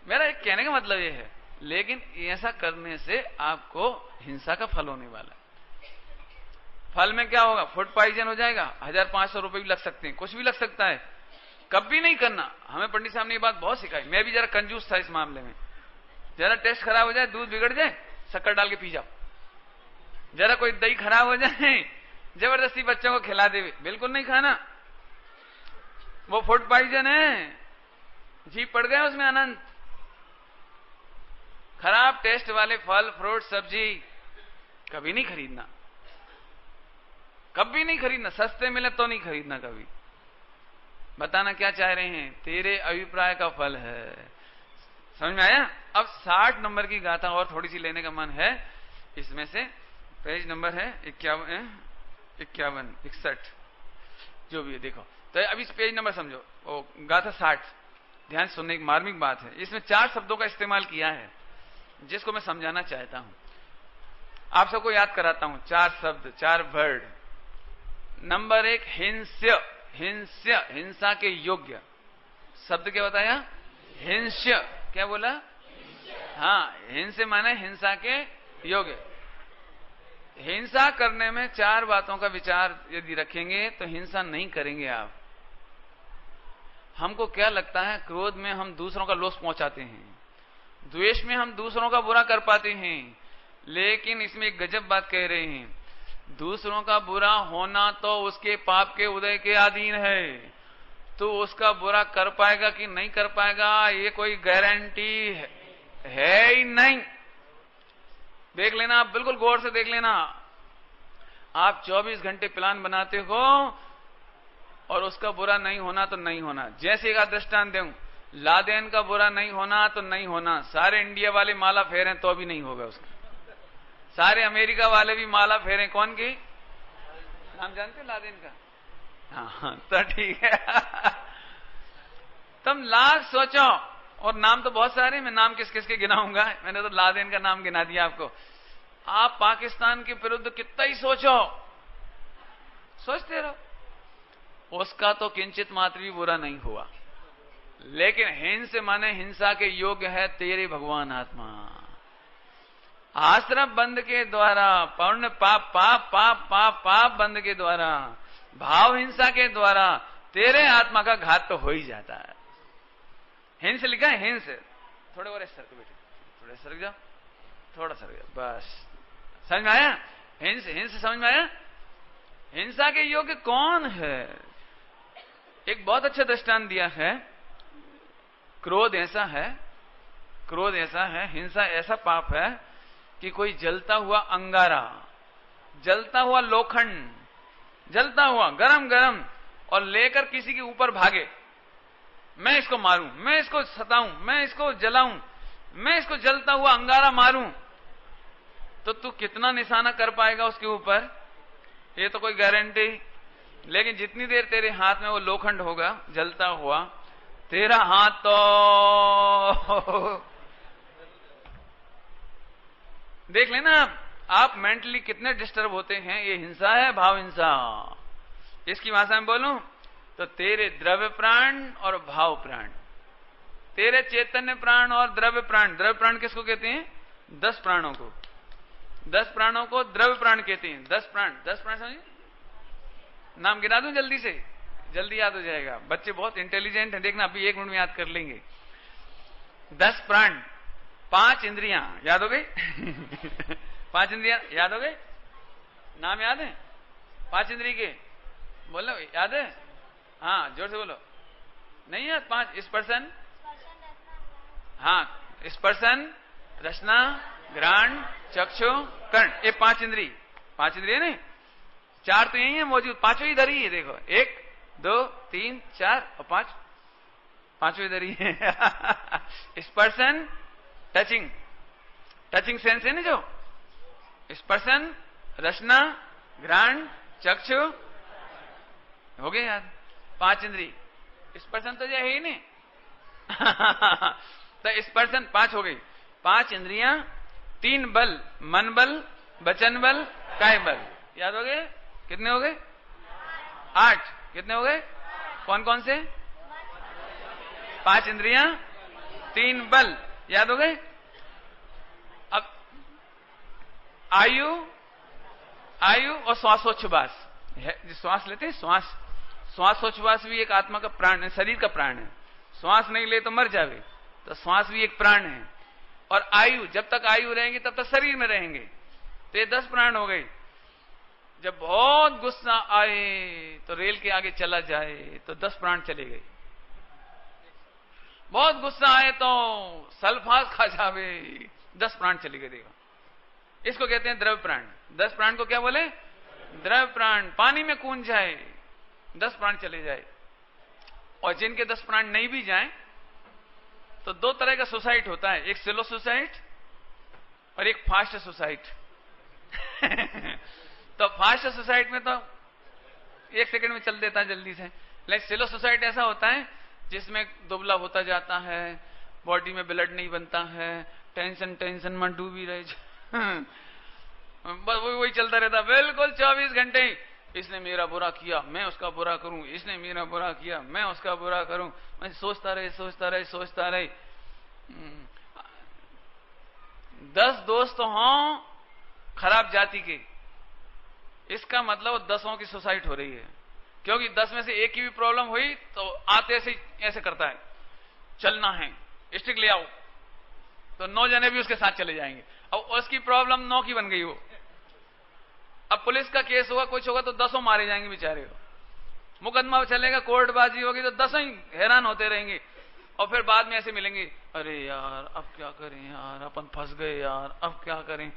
मेरा एक कहने का मतलब ये है, लेकिन ऐसा करने से आपको हिंसा का फल होने वाला है। फल में क्या होगा? फूड पॉइजन हो जाएगा, 1500 रुपए भी लग सकते हैं, कुछ भी लग सकता है। कभी नहीं करना। हमें पंडित साहब ने ये बात बहुत सिखाई। मैं भी जरा कंजूस था इस मामले में। जरा टेस्ट खराब हो जाए, दूध बिगड़ जाए, शक्कर डाल के पी जाओ। जरा कोई दही खराब हो जाए, जबरदस्ती बच्चों को खिला दे, बिल्कुल नहीं खाना, वो फूड पॉइजन है, जीभ पड़ गए उसमें अनंत। खराब टेस्ट वाले फल, फ्रूट, सब्जी कभी नहीं खरीदना, कभी नहीं खरीदना। सस्ते मिले तो नहीं खरीदना कभी। बताना क्या चाह रहे हैं? तेरे अभिप्राय का फल है। समझ में आया? अब 60 नंबर की गाथा और थोड़ी सी लेने का मन है इसमें से। पेज नंबर है 51, 61, जो भी है, देखो। तो अब इस पेज नंबर समझो, वो गाथा 60, ध्यान सुनने की मार्मिक बात है। इसमें 4 शब्दों का इस्तेमाल किया है, जिसको मैं समझाना चाहता हूं। आप सबको याद कराता हूं। 4 शब्द, 4 वर्ड। नंबर 1 हिंस्य। हिंस्य, हिंसा के योग्य। शब्द क्या बताया? हिंस्य। क्या बोला? हाँ, हिंस्य माने हिंसा के योग्य। हिंसा करने में 4 बातों का विचार यदि रखेंगे तो हिंसा नहीं करेंगे आप। हमको क्या लगता है, क्रोध में हम दूसरों का लोस पहुंचाते हैं, द्वेष में हम दूसरों का बुरा कर पाते हैं, लेकिन इसमें एक गजब बात कह रहे हैं, दूसरों का बुरा होना तो उसके पाप के उदय के अधीन है। तो उसका बुरा कर पाएगा कि नहीं कर पाएगा ये कोई गारंटी है ही नहीं। देख लेना, आप बिल्कुल गौर से देख लेना। आप 24 घंटे प्लान बनाते हो और उसका बुरा नहीं होना तो नहीं होना। जैसे एक दृष्टांत दूं, लादेन का बुरा नहीं होना तो नहीं होना, सारे इंडिया वाले माला फेरें तो भी नहीं होगा उसका, सारे अमेरिका वाले भी माला फेरें। कौन की नाम जानते हो? लादेन का। हाँ तो ठीक है। तुम लाख सोचो, और नाम तो बहुत सारे, मैं नाम किस किस के गिनाऊंगा, मैंने तो लादेन का नाम गिना दिया आपको। आप पाकिस्तान के विरुद्ध कितना ही सोचो, सोचते रहो, उसका तो किंचित मात्र भी बुरा नहीं हुआ। लेकिन हिंस माने हिंसा के योग्य है तेरे भगवान आत्मा। आश्रम बंद के द्वारा, पौर्ण पाप पाप पाप पाप पाप बंद के द्वारा, भाव हिंसा के द्वारा तेरे आत्मा का घात तो हो ही जाता है। हिंस लिखा है, हिंस। थोड़े और सर को बेटे, थोड़े सरक जाओ, थोड़ा सरक जाओ, बस। समझ में आया? हिंस, हिंस समझ में आया? हिंसा के योग्य कौन है? एक बहुत अच्छा दृष्टांत दिया है। क्रोध ऐसा है, क्रोध ऐसा है, हिंसा ऐसा पाप है कि कोई जलता हुआ अंगारा, जलता हुआ लोखंड, जलता हुआ गरम गरम, और लेकर किसी के ऊपर भागे, मैं इसको मारूं, मैं इसको सताऊं, मैं इसको जलाऊं, मैं इसको जलता हुआ अंगारा मारूं, तो तू कितना निशाना कर पाएगा उसके ऊपर? ये तो कोई गारंटी। लेकिन जितनी देर तेरे हाथ में वो लोखंड होगा जलता हुआ, तेरा हाथ तो देख लेना आप मेंटली कितने डिस्टर्ब होते हैं। ये हिंसा है, भाव हिंसा। इसकी भाषा में बोलूं तो तेरे द्रव्य प्राण और भाव प्राण, तेरे चैतन्य प्राण और द्रव्य प्राण। द्रव्य प्राण किसको कहते हैं? 10 प्राणों को, 10 प्राणों को द्रव्य प्राण कहते हैं। 10 प्राण, 10 प्राण समझिए। नाम गिना दूं जल्दी से, जल्दी याद हो जाएगा। बच्चे बहुत इंटेलिजेंट हैं, देखना अभी 1 मिनट में याद कर लेंगे। 10 प्राण, 5 इंद्रियां याद हो गई। 5 इंद्रियां याद हो गई? नाम याद है 5 इंद्रिय के? बोलो, याद है? हाँ जोर से बोलो। नहीं याद? 5 स्पर्शन, हाँ स्पर्शन, रसना, घ्राण, चक्षु, कर्ण, ये 5 इंद्रिय। 5 इंद्रिय नहीं, 4 तो यही है मौजूद, 5वीं इधर ही है। देखो 1 2 3 4 और 5, 5वीं इधर ही है। स्पर्शन, टचिंग, टचिंग सेंस है ना, जो स्पर्शन, रसना, घ्राण, चक्षु, हो गए याद? 5 इंद्रिय। स्पर्शन तो है ही नहीं। तो स्पर्शन 5 हो गई। 5 इंद्रियां, 3 बल, मन बल, वचन बल, काय बल। याद हो गए? कितने हो गए? 8। कितने हो गए? कौन कौन से? 5 इंद्रियां, 3 बल, याद हो गए? अब आयु, आयु और श्वासोच्छ्वास, श्वास लेते हैं, श्वास, श्वासोच्छ्वास भी एक आत्मा का प्राण है, शरीर का प्राण है। श्वास नहीं ले तो मर जावे, तो श्वास भी एक प्राण है। और आयु, जब तक आयु रहेंगी तब तक शरीर में रहेंगे, तो ये 10 प्राण हो गए। जब बहुत गुस्सा आए तो रेल के आगे चला जाए तो 10 प्राण चले गए। बहुत गुस्सा आए तो सल्फास खा जावे, 10 प्राण चले गए। देखो, इसको कहते हैं द्रव्य प्राण। 10 प्राण को क्या बोले? द्रव्य प्राण। पानी में कूद जाए, 10 प्राण चले जाए। और जिनके 10 प्राण नहीं भी जाए तो 2 तरह का सुसाइड होता है, एक स्लो सुसाइड और एक फास्ट सुसाइड। तो फास्ट सुसाइड में तो 1 सेकंड में चल देता है जल्दी से, लेकिन स्लो सुसाइड ऐसा होता है जिसमें दुबला होता जाता है, बॉडी में ब्लड नहीं बनता है, टेंशन टेंशन में डूबी रहे, बस वही चलता रहता बिल्कुल 24 घंटे। इसने मेरा बुरा किया, मैं उसका बुरा करूं, इसने मेरा बुरा किया, मैं उसका बुरा करूं, मैं सोचता रहे सोचता रहे सोचता रहे। 10 दोस्त हों खराब जाति के, इसका मतलब 10 की सुसाइड हो रही है, क्योंकि 10 में से एक की भी प्रॉब्लम हुई तो आते ऐसे करता है, चलना है, स्टिक ले आओ, तो 9 जने भी उसके साथ चले जाएंगे। अब उसकी प्रॉब्लम 9 की बन गई वो। अब पुलिस का केस होगा, कुछ होगा तो 10 मारे जाएंगे बेचारे को, मुकदमा चलेगा, कोर्टबाजी होगी तो 10 ही हैरान होते रहेंगे। और फिर बाद में ऐसे मिलेंगे, अरे यार अब क्या करें यार, अपन फंस गए यार, अब क्या करें।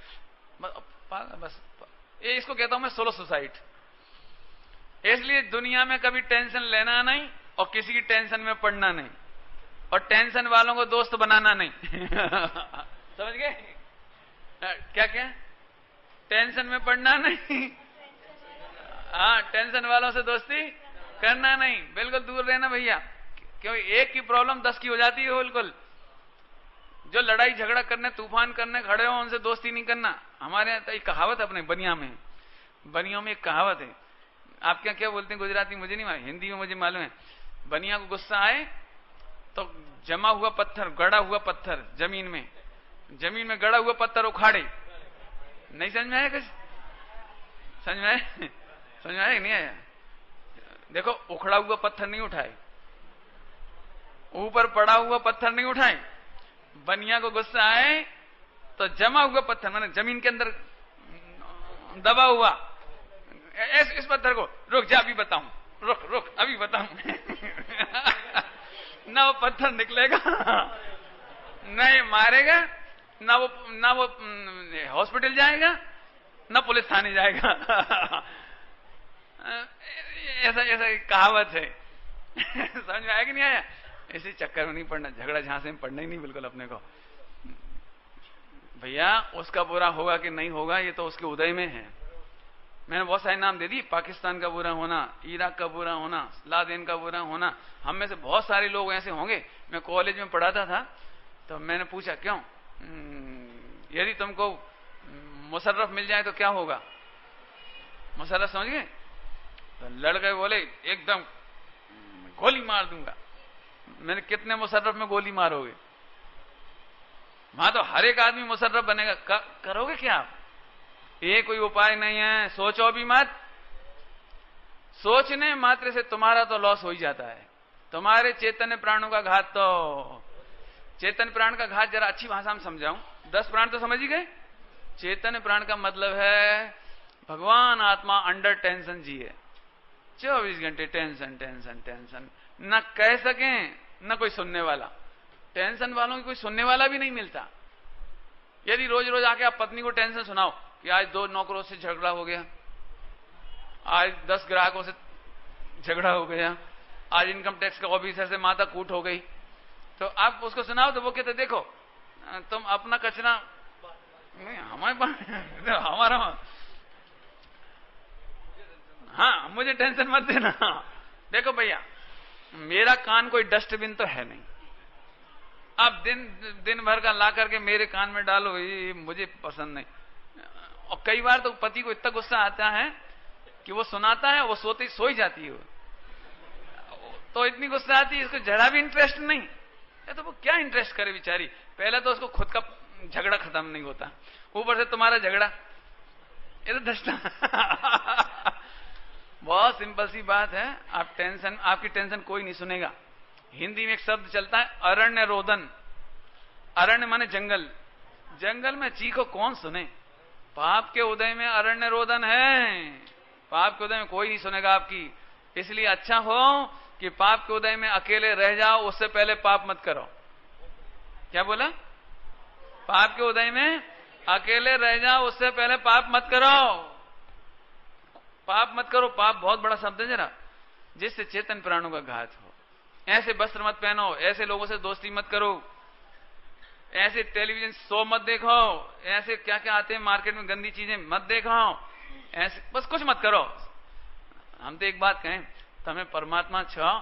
बस ये इसको कहता हूं मैं सोलो सुसाइड। इसलिए दुनिया में कभी टेंशन लेना नहीं और किसी की टेंशन में पड़ना नहीं, और टेंशन वालों को दोस्त बनाना नहीं। समझ गए? क्या क्या? टेंशन में पड़ना नहीं, हाँ, टेंशन वालों से दोस्ती करना नहीं, बिल्कुल दूर रहना भैया। क्योंकि एक की प्रॉब्लम 10 की हो जाती है बिल्कुल। जो लड़ाई झगड़ा करने, तूफान करने खड़े हो, उनसे दोस्ती नहीं करना। हमारे यहाँ तो एक कहावत अपने बनिया में, बनियों में एक कहावत है। आप क्या क्या बोलते हैं गुजराती मुझे नहीं मालूम, हिंदी में मुझे मालूम है। बनिया को गुस्सा आए तो जमा हुआ पत्थर, गड़ा हुआ पत्थर जमीन में गड़ा हुआ पत्थर उखाड़े। नहीं समझ में आया? कुछ समझ में आया? समझ में आया नहीं आया? देखो, उखड़ा हुआ पत्थर नहीं उठाए, ऊपर पड़ा हुआ पत्थर नहीं उठाए। बनिया को गुस्सा आए तो जमा हुआ पत्थर, माने जमीन के अंदर दबा हुआ, इस पत्थर को रुक जा अभी बताऊं, रुक अभी बताऊं। ना वो पत्थर निकलेगा, ना ये मारेगा, ना वो हॉस्पिटल जाएगा, ना पुलिस थाने जाएगा। ऐसा कहावत है। समझ में आया कि नहीं आया? इसी चक्कर में नहीं पड़ना, झगड़ा झांसे में पड़ना ही नहीं बिल्कुल अपने को। भैया उसका बुरा होगा कि नहीं होगा ये तो उसके उदय में है। मैंने बहुत सारे नाम दे दिए, पाकिस्तान का बुरा होना, इराक का बुरा होना, लादेन का बुरा होना। हम में से बहुत सारे लोग ऐसे होंगे। मैं कॉलेज में पढ़ाता था तो मैंने पूछा क्यों, यदि तुमको मुशर्रफ मिल जाए तो क्या होगा? मुशर्रफ समझ गए? तो लड़के बोले एकदम गोली मार दूंगा। मैंने कितने मुशर्रफ में गोली मारोगे? वहां तो हर एक आदमी मुशर्रफ बनेगा। करोगे क्या आप? ये कोई उपाय नहीं है, सोचो भी मत। सोचने मात्र से तुम्हारा तो लॉस हो ही जाता है। तुम्हारे चैतन्य प्राणों का घात, तो चैतन्य प्राण का घात जरा अच्छी भाषा में समझाऊं। 10 प्राण तो समझ ही गए। चैतन्य प्राण का मतलब है भगवान आत्मा अंडर टेंशन जिए, 24 घंटे टेंशन टेंशन टेंशन, न कह सकें न कोई सुनने वाला। टेंशन वालों की कोई सुनने वाला भी नहीं मिलता। यदि रोज रोज आके आप पत्नी को टेंशन सुनाओ कि आज 2 नौकरों से झगड़ा हो गया, आज 10 ग्राहकों से झगड़ा हो गया, आज इनकम टैक्स के ऑफिसर से माथा कूट हो गई, तो आप उसको सुनाओ तो वो कहते देखो तुम अपना कचरा नहीं हमारे पास हमारा, हाँ मुझे टेंशन मत देना। देखो भैया मेरा कान कोई डस्टबिन तो है नहीं। आप दिन भर का ला करके मेरे कान में डालो, ये मुझे पसंद नहीं। और कई बार तो पति को इतना गुस्सा आता है कि वो सुनाता है, वो सोते सो ही जाती है। तो इतनी गुस्सा आती है, इसको जरा भी इंटरेस्ट नहीं है। तो वो क्या इंटरेस्ट करे बेचारी। पहले तो उसको खुद का झगड़ा खत्म नहीं होता, ऊपर से तुम्हारा झगड़ा, ये तो दस्ता। बहुत सिंपल सी बात है। आप टेंशन, आपकी टेंशन कोई नहीं सुनेगा। हिंदी में एक शब्द चलता है अरण्य रोदन। अरण्य माने जंगल, जंगल में चीखो कौन सुने। पाप के उदय में अरण्य रोदन है। पाप के उदय में कोई नहीं सुनेगा आपकी। इसलिए अच्छा हो कि पाप के उदय में अकेले रह जाओ, उससे पहले पाप मत करो। क्या बोला? पाप के उदय में अकेले रह जाओ, उससे पहले पाप मत करो। पाप मत करो, पाप बहुत बड़ा शब्द है जरा, जिससे चेतन प्राणों का घात हो। ऐसे वस्त्र मत पहनो, ऐसे लोगों से दोस्ती मत करो, ऐसे टेलीविजन शो मत देखो, ऐसे क्या क्या आते हैं मार्केट में गंदी चीजें मत देखो, ऐसे बस कुछ मत करो। हम तो एक बात कहें, तुम्हें परमात्मा छो,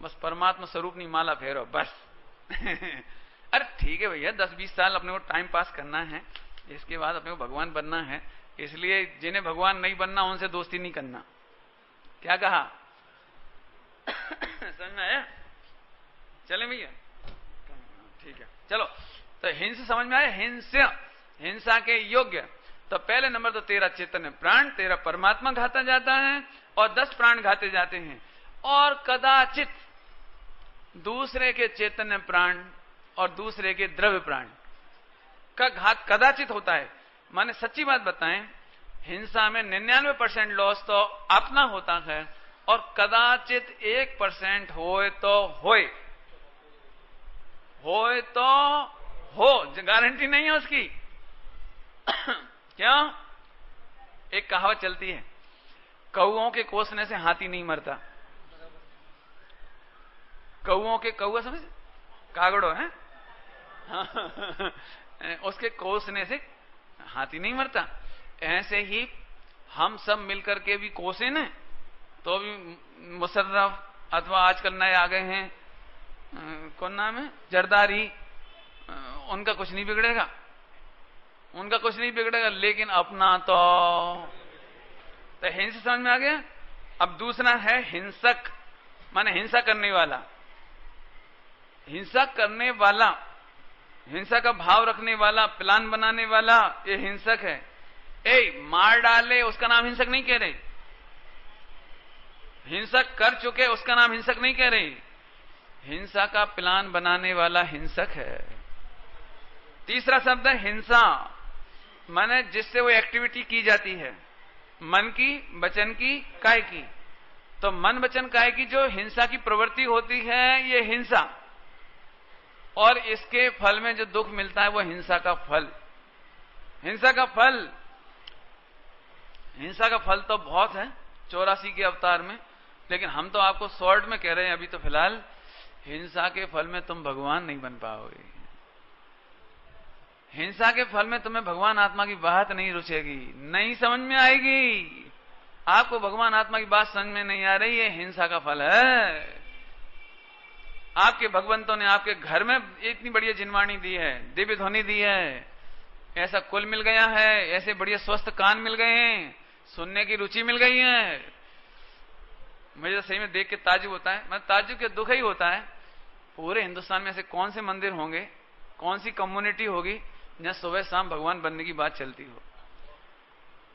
बस परमात्मा स्वरूप नहीं माला फेरो बस। अरे ठीक है भैया, 10-20 साल अपने को टाइम पास करना है, इसके बाद अपने को भगवान बनना है। इसलिए जिन्हें भगवान नहीं बनना उनसे दोस्ती नहीं करना। क्या कहा? समझ में आया? चले भैया, ठीक है चलो। तो हिंसा समझ में आया? हिंसा, हिंसा के योग्य तो पहले नंबर तो तेरा चैतन्य प्राण, तेरा परमात्मा घाता जाता है और 10 प्राण घाते जाते हैं। और कदाचित दूसरे के चैतन्य प्राण और दूसरे के द्रव्य प्राण का घात कदाचित होता है। माने सच्ची बात बताएं, हिंसा में 99% लॉस तो अपना होता है और कदाचित 1% होए तो होए तो हो, गारंटी नहीं है उसकी। क्या? एक कहावत चलती है, कौओं के कोसने से हाथी नहीं मरता। कौओं के, कौआ समझ, कागड़ो है उसके कोसने से हाथी नहीं मरता। ऐसे ही हम सब मिलकर के भी कोसे न तो भी मुशर्रफ अथवा आजकल नए आ गए हैं, कौन नाम है, जरदारी, उनका कुछ नहीं बिगड़ेगा, उनका कुछ नहीं बिगड़ेगा। लेकिन अपना तो हिंसा समझ में आ गया। अब दूसरा है हिंसक, माने हिंसा करने वाला। हिंसा करने वाला, हिंसा का भाव रखने वाला, प्लान बनाने वाला, ये हिंसक है। मार डाले उसका नाम हिंसक नहीं कह रहे, हिंसा कर चुके उसका नाम हिंसक नहीं कह रहे, हिंसा का प्लान बनाने वाला हिंसक है। तीसरा शब्द है हिंसा, माने जिससे वो एक्टिविटी की जाती है, मन की, वचन की, काय की। तो मन, वचन, काय की जो हिंसा की प्रवृत्ति होती है, ये हिंसा, और इसके फल में जो दुख मिलता है वो हिंसा का फल। हिंसा का फल, हिंसा का फल तो बहुत है 84 के अवतार में, लेकिन हम तो आपको शॉर्ट में कह रहे हैं अभी तो फिलहाल, हिंसा के फल में तुम भगवान नहीं बन पाओगे। हिंसा के फल में तुम्हें भगवान आत्मा की बात नहीं रुचेगी, नहीं समझ में आएगी। आपको भगवान आत्मा की बात समझ में नहीं आ रही है, हिंसा का फल है। आपके भगवंतों ने आपके घर में इतनी बढ़िया जिनवाणी दी है, दिव्य ध्वनि दी है, ऐसा कुल मिल गया है, ऐसे बढ़िया स्वस्थ कान मिल गए हैं, सुनने की रुचि मिल गई है। मुझे तो सही में देख के ताज्जुब होता है, मतलब ताज्जुब के दुख ही होता है। पूरे हिंदुस्तान में ऐसे कौन से मंदिर होंगे, कौन सी कम्युनिटी होगी जहां सुबह शाम भगवान बनने की बात चलती हो।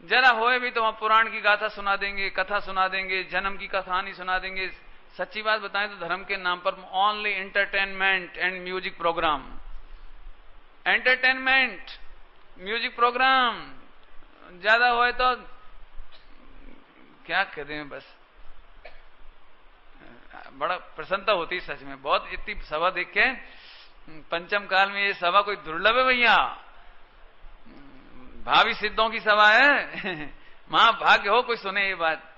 जरा होए भी तो वहां पुराण की गाथा सुना देंगे, कथा सुना देंगे, जन्म की कहानी सुना देंगे। सच्ची बात बताएं तो धर्म के नाम पर only entertainment and music programme, entertainment, music programme, ज्यादा होए तो क्या कह रहे हैं, बस बड़ा प्रसन्नता होती है सच में। बहुत इतनी सभा देख के, पंचम काल में ये सभा कोई दुर्लभ है भैया, भावी सिद्धों की सभा है। महाभाग्य हो कोई सुने ये बात।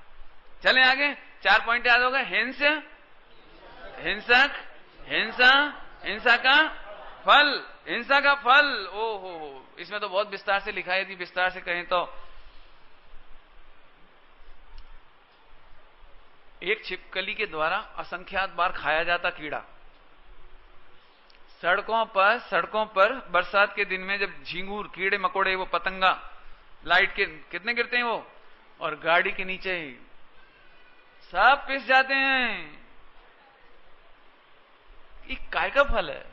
चले आगे, 4 पॉइंट याद होगा। हिंस, हिंसक, हिंसा, हिंसा का फल, हिंसा का फल। ओहो, इसमें तो बहुत विस्तार से लिखा है, यदि विस्तार से कहें तो। एक छिपकली के द्वारा असंख्यात बार खाया जाता कीड़ा। सड़कों पर बरसात के दिन में जब झींगूर, कीड़े मकोड़े, वो पतंगा लाइट के कितने गिरते हैं वो, और गाड़ी के नीचे सब पिस जाते हैं। ये काय का फल है?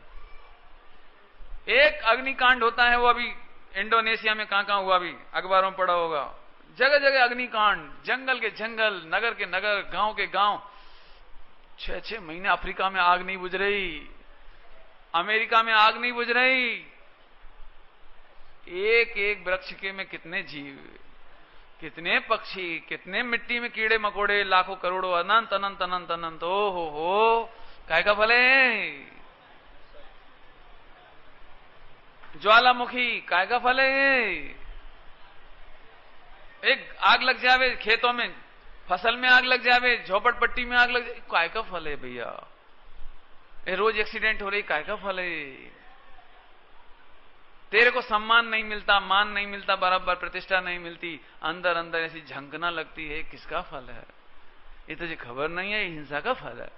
एक अग्निकांड होता है, वो अभी इंडोनेशिया में कहां हुआ, अभी अखबारों में पड़ा होगा। जगह जगह अग्निकांड, जंगल के जंगल, नगर के नगर, गांव के गांव। 6-6 महीने अफ्रीका में आग नहीं बुझ रही, अमेरिका में आग नहीं बुझ रही। एक एक वृक्ष के में कितने जीव, कितने पक्षी, कितने मिट्टी में कीड़े मकोड़े, लाखों करोड़ों, अनंत अनंत अनंत अनंत। ओ हो, काय का फल है? ज्वालामुखी, काय का फल है? एक आग लग जावे खेतों में, फसल में आग लग जावे, झोपड़पट्टी में आग लग जाए, काय का फल है भैया? रोज एक्सीडेंट हो रही, काय का फल है? तेरे को सम्मान नहीं मिलता, मान नहीं मिलता, बराबर प्रतिष्ठा नहीं मिलती, अंदर अंदर ऐसी झंकना लगती है, किसका फल है? ये तुझे खबर नहीं है, हिंसा का फल है।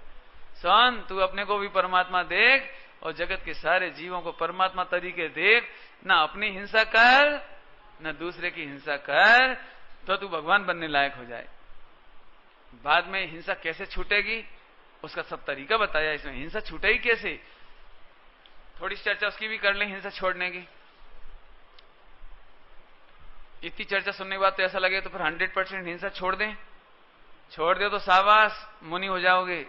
सन, तू अपने को भी परमात्मा देख और जगत के सारे जीवों को परमात्मा तरीके देख। ना अपनी हिंसा कर, ना दूसरे की हिंसा कर, तो तू भगवान बनने लायक हो जाए। बाद में हिंसा कैसे छूटेगी उसका सब तरीका बताया इसमें। हिंसा छूटेगी कैसे, थोड़ी चर्चा उसकी भी कर लें, हिंसा छोड़ने की। इतनी चर्चा सुनने के बाद तो ऐसा लगे तो फिर 100% हिंसा छोड़ दें। छोड़ दे तो शाबाश, मुनि हो जाओगे,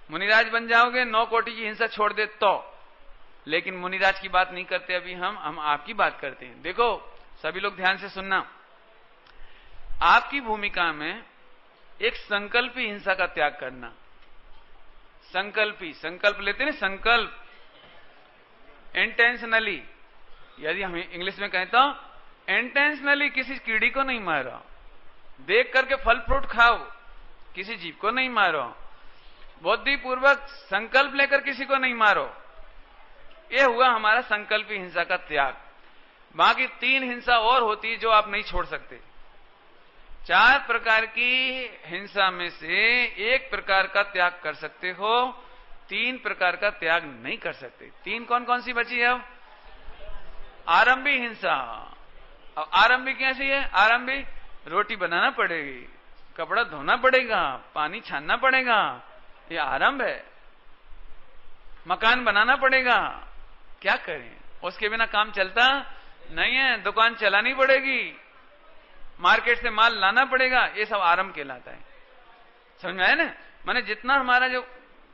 मुनिराज बन जाओगे। 9 कोटि की हिंसा छोड़ दे तो। लेकिन मुनिराज की बात नहीं करते अभी हम आपकी बात करते हैं। देखो सभी लोग ध्यान से सुनना, आपकी भूमिका में एक संकल्पी हिंसा का त्याग करना। संकल्पी, संकल्प लेते ना, संकल्प, इंटेंशनली। यदि हम इंग्लिश में कहें तो इंटेंशनली किसी कीड़ी को नहीं मारो, देख करके फल फ्रूट खाओ, किसी जीव को नहीं मारो, बुद्धिपूर्वक संकल्प लेकर किसी को नहीं मारो। यह हुआ हमारा संकल्पी हिंसा का त्याग। बाकी 3 हिंसा और होती है जो आप नहीं छोड़ सकते। 4 प्रकार की हिंसा में से 1 प्रकार का त्याग कर सकते हो, 3 प्रकार का त्याग नहीं कर सकते। 3 कौन कौन सी बची है? अब आरंभी हिंसा। अब आरंभी कैसी है? आरंभी रोटी बनाना पड़ेगी, कपड़ा धोना पड़ेगा, पानी छानना पड़ेगा, ये आरंभ है। मकान बनाना पड़ेगा, क्या करें, उसके बिना काम चलता नहीं है। दुकान चलानी पड़ेगी, मार्केट से माल लाना पड़ेगा, ये सब आरंभ कहलाता है। समझ में आया ना? माने जितना हमारा जो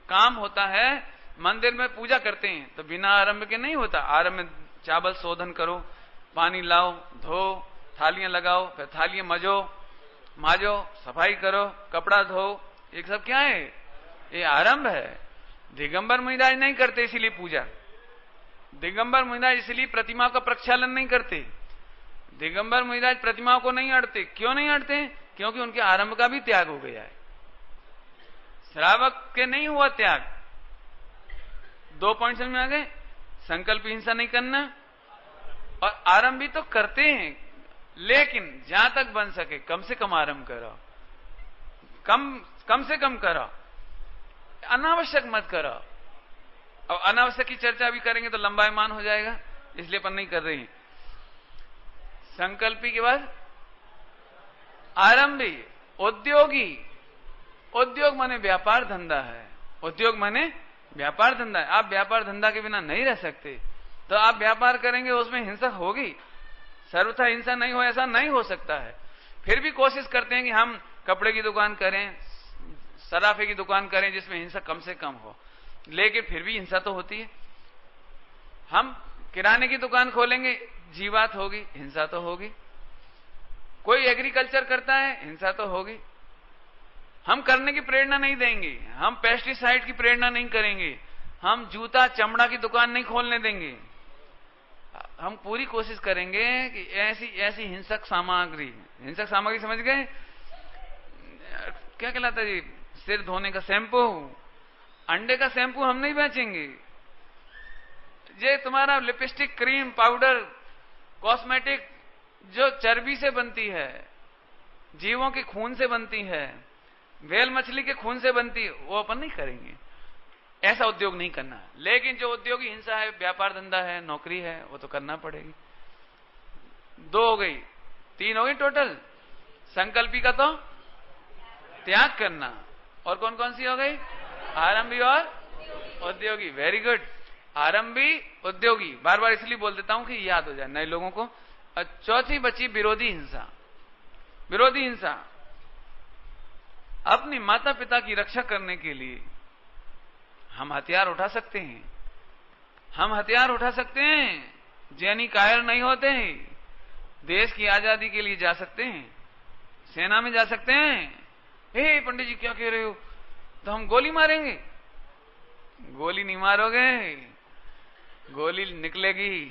काम होता है, मंदिर में पूजा करते हैं तो बिना आरंभ के नहीं होता। आरंभ में चावल शोधन करो, पानी लाओ, धो, थालियां लगाओ, फिर थालियां माजो, सफाई करो, कपड़ा धो, ये सब क्या है? ये आरंभ है। दिगंबर मुनिराज नहीं करते इसीलिए पूजा। दिगंबर मुनिराज इसलिए प्रतिमा का प्रक्षालन नहीं करते। दिगंबर मुनिराज प्रतिमाओं को नहीं अड़ते। क्यों नहीं अड़ते? क्योंकि उनके आरंभ का भी त्याग हो गया है। श्रावक के नहीं हुआ त्याग। 2 पॉइंट समझ में आ गए? संकल्प हिंसा नहीं करना और आरंभ भी तो करते हैं, लेकिन जहां तक बन सके कम से कम आरंभ करो, कम से कम करो, अनावश्यक मत करो। अब अनावश्यक की चर्चा भी करेंगे तो लंबाईमान हो जाएगा, इसलिए अपन नहीं कर रहे हैं। संकल्पी के बाद आरंभी। उद्योगी, उद्योग माने व्यापार धंधा है। उद्योग माने व्यापार धंधा है। आप व्यापार धंधा के बिना नहीं रह सकते, तो आप व्यापार करेंगे उसमें हिंसा होगी। सर्वथा हिंसा नहीं हो ऐसा नहीं हो सकता है। फिर भी कोशिश करते हैं कि हम कपड़े की दुकान करें, सराफे की दुकान करें जिसमें हिंसा कम से कम हो, लेकिन फिर भी हिंसा तो होती है। हम किराने की दुकान खोलेंगे, जीवात होगी, हिंसा तो होगी। कोई एग्रीकल्चर करता है, हिंसा तो होगी। हम करने की प्रेरणा नहीं देंगे, हम पेस्टिसाइड की प्रेरणा नहीं करेंगे, हम जूता चमड़ा की दुकान नहीं खोलने देंगे। हम पूरी कोशिश करेंगे कि ऐसी हिंसक सामग्री समझ गए? क्या कहलाता है जी? सिर धोने का शैंपू, अंडे का शैंपू हम नहीं बेचेंगे। ये तुम्हारा लिपस्टिक, क्रीम, पाउडर, कॉस्मेटिक जो चर्बी से बनती है, जीवों के खून से बनती है, व्हेल मछली के खून से बनती है, वो अपन नहीं करेंगे। ऐसा उद्योग नहीं करना। लेकिन जो उद्योगी हिंसा है, व्यापार धंधा है, नौकरी है, वो तो करना पड़ेगी। 2 हो गई, 3 हो गई टोटल। संकल्पी का तो त्याग करना। और कौन कौन सी हो गई? आरंभी और उद्योगी। Very good. आरंभी, उद्योगी, बार बार इसलिए बोल देता हूं कि याद हो जाए नए लोगों को। चौथी बची विरोधी हिंसा। विरोधी हिंसा अपने माता पिता की रक्षा करने के लिए हम हथियार उठा सकते हैं। हम हथियार उठा सकते हैं, जैनी कायर नहीं होते हैं। देश की आजादी के लिए जा सकते हैं, सेना में जा सकते हैं। हे पंडित जी क्या कह रहे हो? तो हम गोली मारेंगे। गोली नहीं मारोगे, गोली निकलेगी।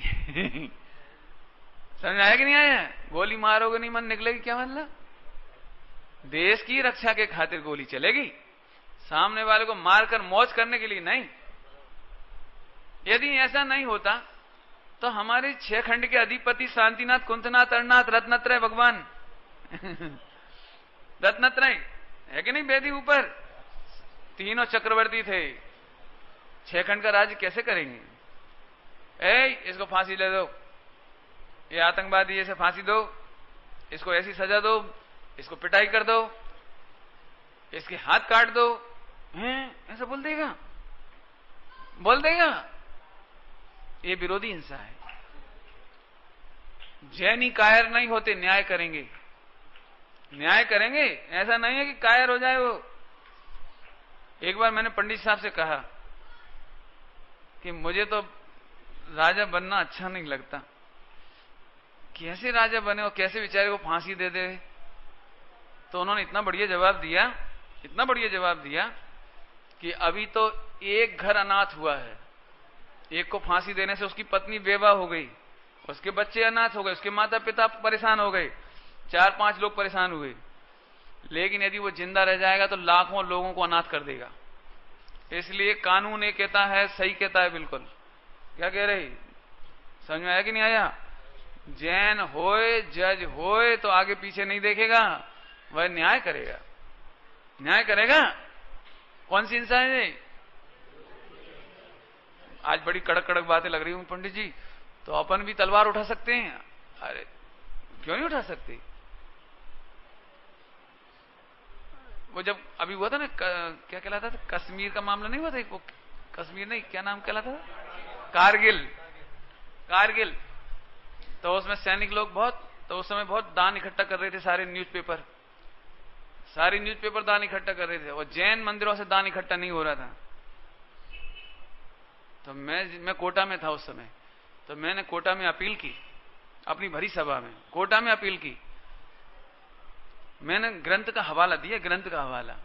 समझ आया कि नहीं आया? गोली मारोगे नहीं, मन निकलेगी, क्या मतलब? देश की रक्षा के खातिर गोली चलेगी, सामने वाले को मारकर मौज करने के लिए नहीं। यदि ऐसा नहीं होता तो हमारे 6 खंड के अधिपति शांतिनाथ, कुंतनाथ, अरनाथ, रत्नत्रय भगवान रत्नत्रय है कि नहीं? वेदी ऊपर 3 चक्रवर्ती थे, 6 खंड का राज्य कैसे करेंगे? इसको फांसी ले दो, ये आतंकवादी, ऐसे फांसी दो, इसको ऐसी सजा दो, इसको पिटाई कर दो, इसके हाथ काट दो। हैं? ऐसा बोल देगा? बोल देगा? ये विरोधी हिंसा है। जैनी कायर नहीं होते, न्याय करेंगे, न्याय करेंगे। ऐसा नहीं है कि कायर हो जाए वो। एक बार मैंने पंडित साहब से कहा कि मुझे तो राजा बनना अच्छा नहीं लगता, कैसे राजा बने और कैसे बेचारे को फांसी दे दे। तो उन्होंने इतना बढ़िया जवाब दिया, इतना बढ़िया जवाब दिया कि अभी तो एक घर अनाथ हुआ है, एक को फांसी देने से उसकी पत्नी बेवा हो गई, उसके बच्चे अनाथ हो गए, उसके माता पिता परेशान हो गए, 4-5 लोग परेशान हुए। लेकिन यदि वो जिंदा रह जाएगा तो लाखों लोगों को अनाथ कर देगा। इसलिए कानून ये कहता है, सही कहता है बिल्कुल। क्या कह रही, समझ में आया कि नहीं आया? जैन होए, जज होए तो आगे पीछे नहीं देखेगा, वह न्याय करेगा, न्याय करेगा। कौन सी हिंसा है ये? आज बड़ी कड़क कड़क बातें लग रही हूं पंडित जी, तो अपन भी तलवार उठा सकते हैं? अरे क्यों नहीं उठा सकते? वो जब अभी हुआ था ना, क्या कहलाता था, कश्मीर का मामला नहीं हुआ था, वो कश्मीर नहीं, क्या नाम कहलाता था, कारगिल, कारगिल। तो उसमें सैनिक लोग बहुत, तो उस समय बहुत दान इकट्ठा कर रहे थे, सारे न्यूज़पेपर, सारी न्यूज़पेपर दान इकट्ठा कर रहे थे, और जैन मंदिरों से दान इकट्ठा नहीं हो रहा था। तो मैं कोटा में था उस समय, तो मैंने कोटा में अपील की, अपनी भरी सभा में कोटा में अपील की। मैंने ग्रंथ का हवाला दिया, ग्रंथ का हवाला।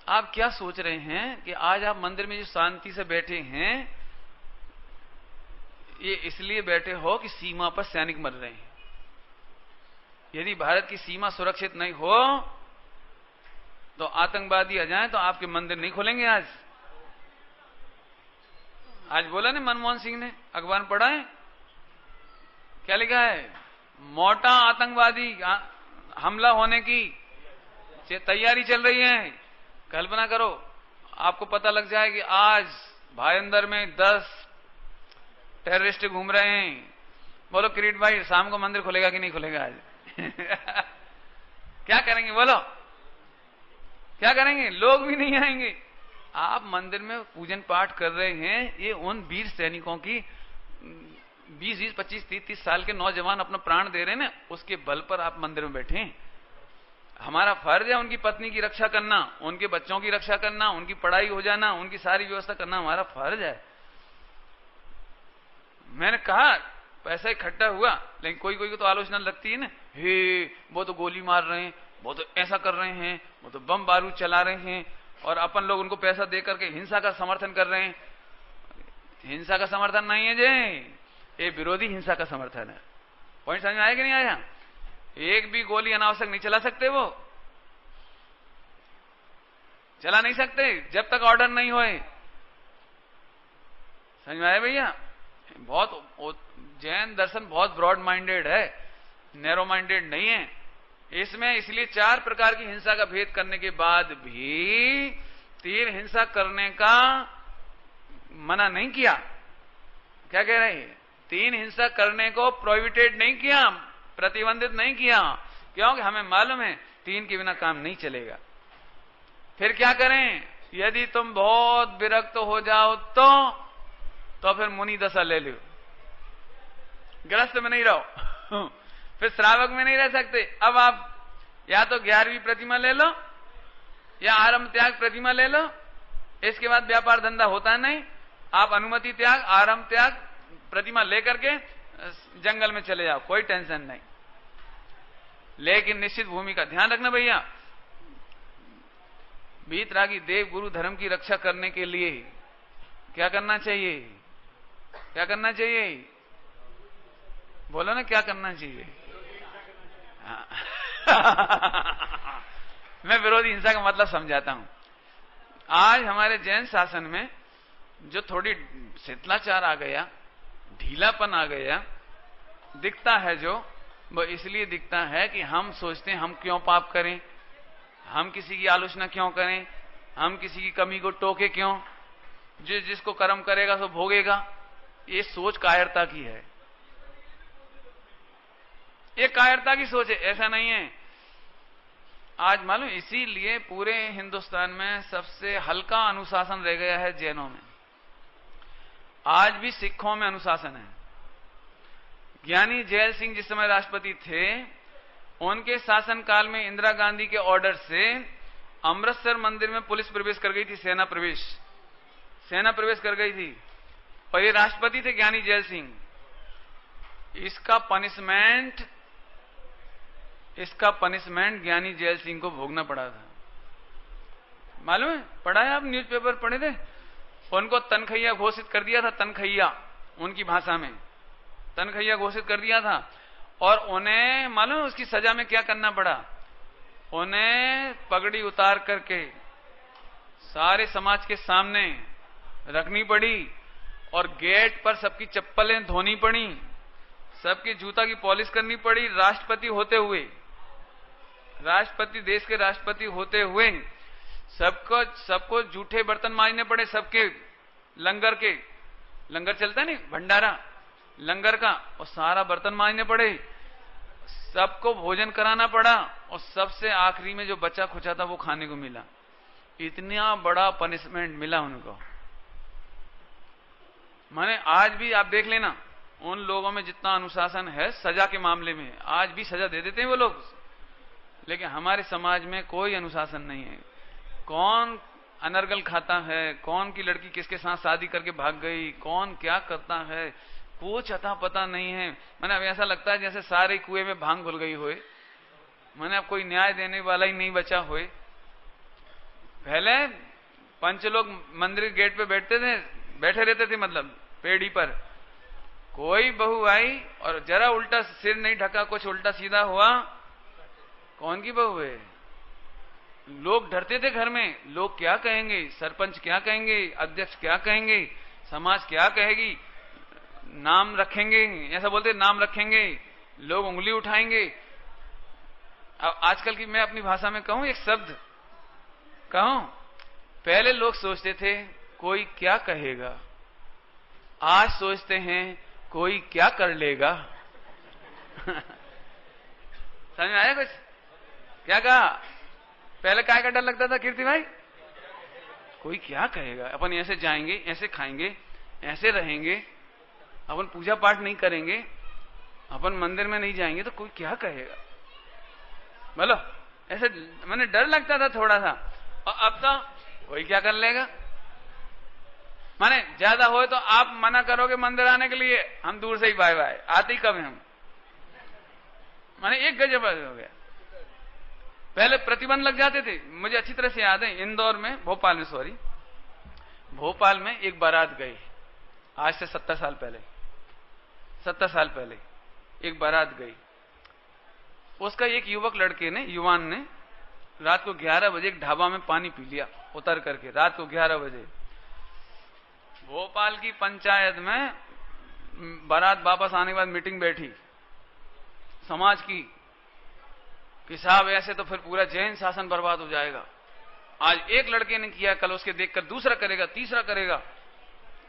आप क्या सोच रहे हैं कि आज आप मंदिर में जो शांति से बैठे हैं, ये इसलिए बैठे हो कि सीमा पर सैनिक मर रहे हैं। यदि भारत की सीमा सुरक्षित नहीं हो तो आतंकवादी आ जाएं तो आपके मंदिर नहीं खोलेंगे। आज बोला ना मनमोहन सिंह ने, अखबार में पढ़ा है, क्या लिखा है, मोटा आतंकवादी हमला होने की तैयारी चल रही है। कल्पना करो, आपको पता लग जाए कि आज भाईंदर में 10 टेररिस्ट घूम रहे हैं। बोलो किरीट भाई, शाम को मंदिर खुलेगा कि नहीं खुलेगा आज? क्या करेंगे बोलो, क्या करेंगे? लोग भी नहीं आएंगे। आप मंदिर में पूजन पाठ कर रहे हैं, ये उन वीर सैनिकों की 20-20, 25, 30 साल के नौजवान अपना प्राण दे रहे हैं ना, उसके बल पर आप मंदिर में बैठे हैं। हमारा फर्ज है उनकी पत्नी की रक्षा करना, उनके बच्चों की रक्षा करना, उनकी पढ़ाई हो जाना, उनकी सारी व्यवस्था करना हमारा फर्ज है। मैंने कहा पैसा इकट्ठा हुआ, लेकिन कोई कोई को तो आलोचना लगती है ना, हे वो तो गोली मार रहे हैं, वो तो ऐसा कर रहे हैं, वो तो बम बारूद चला रहे हैं, और अपन लोग उनको पैसा दे करके हिंसा का समर्थन कर रहे हैं। हिंसा का समर्थन नहीं है जी, ये विरोधी हिंसा का समर्थन है। पॉइंट समझ में आया कि नहीं आया? एक भी गोली अनावश्यक नहीं चला सकते, वो चला नहीं सकते जब तक ऑर्डर नहीं होए। समझ में आया भैया? बहुत जैन दर्शन बहुत ब्रॉड माइंडेड है, नैरो माइंडेड नहीं है। इसमें इसलिए 4 प्रकार की हिंसा का भेद करने के बाद भी 3 हिंसा करने का मना नहीं किया। क्या कह रहे हैं? 3 हिंसा करने को प्रोहिबिटेड नहीं किया, प्रतिबंधित नहीं किया, क्योंकि हमें मालूम है 3 के बिना काम नहीं चलेगा। फिर क्या करें? यदि तुम बहुत विरक्त हो जाओ तो फिर मुनि दशा ले लो, गृहस्थ में नहीं रहो, फिर श्रावक में नहीं रह सकते। अब आप या तो 11वीं प्रतिमा ले लो या आरंभ त्याग प्रतिमा ले लो, इसके बाद व्यापार धंधा होता नहीं। आप अनुमति त्याग, आरंभ त्याग प्रतिमा लेकर के जंगल में चले जाओ, कोई टेंशन नहीं। लेकिन निश्चित भूमि का ध्यान रखना भैया। वीतरागी देव गुरु धर्म की रक्षा करने के लिए क्या करना चाहिए? क्या करना चाहिए? बोलो ना, क्या करना चाहिए? मैं विरोधी हिंसा का मतलब समझाता हूं। आज हमारे जैन शासन में जो थोड़ी शिथिलाचार आ गया, ढीलापन आ गया दिखता है, जो वो इसलिए दिखता है कि हम सोचते हैं हम क्यों पाप करें, हम किसी की आलोचना क्यों करें, हम किसी की कमी को टोके क्यों, जिसको कर्म करेगा सो भोगेगा। ये सोच कायरता की है, ये कायरता की सोच है, ऐसा नहीं है। आज मालूम, इसीलिए पूरे हिंदुस्तान में सबसे हल्का अनुशासन रह गया है जैनों में। आज भी सिखों में अनुशासन है। ज्ञानी जैल सिंह जिस समय राष्ट्रपति थे, उनके शासनकाल में इंदिरा गांधी के ऑर्डर से अमृतसर मंदिर में पुलिस प्रवेश कर गई थी, सेना प्रवेश कर गई थी, और ये राष्ट्रपति थे ज्ञानी जैल सिंह। इसका पनिशमेंट ज्ञानी जैल सिंह को भोगना पड़ा था। मालूम है? पढ़ा है आप? न्यूज़पेपर पढ़े थे? उनको तनखैया घोषित कर दिया था, तनखैया उनकी भाषा में तनखैया घोषित कर दिया था। और उन्हें मालूम है उसकी सजा में क्या करना पड़ा? उन्हें पगड़ी उतार करके सारे समाज के सामने रखनी पड़ी, और गेट पर सबकी चप्पलें धोनी पड़ी, सबकी जूता की पॉलिश करनी पड़ी। देश के राष्ट्रपति होते हुए सबको जूठे बर्तन मांजने पड़े, सबके लंगर चलता नहीं, भंडारा लंगर का, और सारा बर्तन मांजने पड़े, सबको भोजन कराना पड़ा, और सबसे आखिरी में जो बचा खुचा था वो खाने को मिला। इतना बड़ा पनिशमेंट मिला उनको। माने आज भी आप देख लेना, उन लोगों में जितना अनुशासन है सजा के मामले में, आज भी सजा दे देते हैं वो लोग, लेकिन हमारे समाज में कोई अनुशासन नहीं है। कौन अनर्गल खाता है, कौन की लड़की किसके साथ शादी करके भाग गई, कौन क्या करता है, कुछ अता पता नहीं है। मैंने अब ऐसा लगता है जैसे सारे कुएं में भांग घुल गई होए, मैंने अब कोई न्याय देने वाला ही नहीं बचा होए। पहले पंच लोग मंदिर के गेट पे बैठे रहते थे, मतलब पेड़ी पर। कोई बहू आई और जरा उल्टा सिर नहीं ढका, कुछ उल्टा सीधा हुआ, कौन की बहू है? लोग डरते थे घर में, लोग क्या कहेंगे, सरपंच क्या कहेंगे, अध्यक्ष क्या कहेंगे, समाज क्या कहेगी, नाम रखेंगे, ऐसा बोलते नाम रखेंगे, लोग उंगली उठाएंगे। अब आजकल की मैं अपनी भाषा में कहूं, एक शब्द कहूं, पहले लोग सोचते थे कोई क्या कहेगा, आज सोचते हैं कोई क्या कर लेगा। समझ में आया कुछ? क्या कहा? पहले काय का डर लगता था कीर्ति भाई? कोई क्या कहेगा, अपन ऐसे जाएंगे, ऐसे खाएंगे, ऐसे रहेंगे, अपन पूजा पाठ नहीं करेंगे, अपन मंदिर में नहीं जाएंगे तो कोई क्या कहेगा, बोलो। ऐसे मैंने डर लगता था थोड़ा सा। और अब तो कोई क्या कर लेगा। माने ज्यादा हो तो आप मना करोगे मंदिर आने के लिए, हम दूर से ही बाय बाय, आते ही कब हैं हम। माने एक गजब हो गया। पहले प्रतिबंध लग जाते थे, मुझे अच्छी तरह से याद है, इंदौर में, भोपाल में एक बारात गई, आज से 70 साल पहले एक बारात गई। उसका एक युवान ने रात को 11 बजे एक ढाबा में पानी पी लिया उतर करके, रात को 11 बजे। भोपाल की पंचायत में बारात वापस आने के बाद मीटिंग बैठी समाज की कि साहब ऐसे तो फिर पूरा जैन शासन बर्बाद हो जाएगा। आज एक लड़के ने किया, कल उसके देखकर दूसरा करेगा, तीसरा करेगा।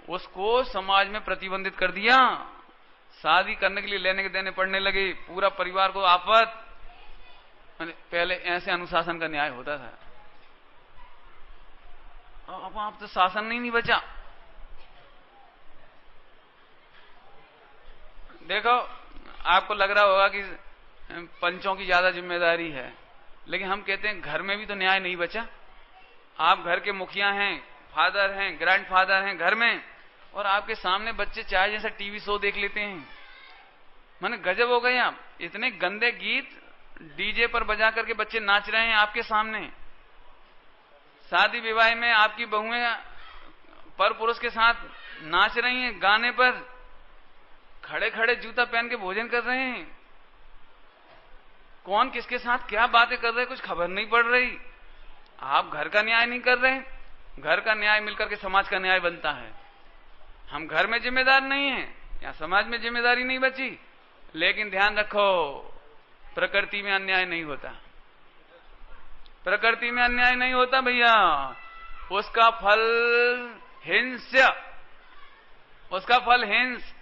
उसको समाज में प्रतिबंधित कर दिया, शादी करने के लिए लेने के देने पड़ने लगे, पूरा परिवार को आफत। पहले ऐसे अनुशासन का न्याय होता था, अब आप तो शासन नहीं बचा। देखो, आपको लग रहा होगा कि पंचों की ज्यादा जिम्मेदारी है, लेकिन हम कहते हैं घर में भी तो न्याय नहीं बचा। आप घर के मुखिया हैं, फादर हैं, ग्रैंड फादर हैं घर में, और आपके सामने बच्चे चाहे जैसा टीवी शो देख लेते हैं। माने गजब हो गए आप, इतने गंदे गीत डीजे पर बजा करके बच्चे नाच रहे हैं आपके सामने। शादी विवाह में आपकी बहुएं पर पुरुष के साथ नाच रही हैं, गाने पर खड़े खड़े जूता पहन के भोजन कर रहे हैं। कौन किसके साथ क्या बातें कर रहे हैं कुछ खबर नहीं पड़ रही। आप घर का न्याय नहीं कर रहे। घर का न्याय मिलकर के समाज का न्याय बनता है। हम घर में जिम्मेदार नहीं हैं या समाज में जिम्मेदारी नहीं बची। लेकिन ध्यान रखो, प्रकृति में अन्याय नहीं होता। प्रकृति में अन्याय नहीं होता भैया, उसका फल हिंस्य, उसका फल हिंस।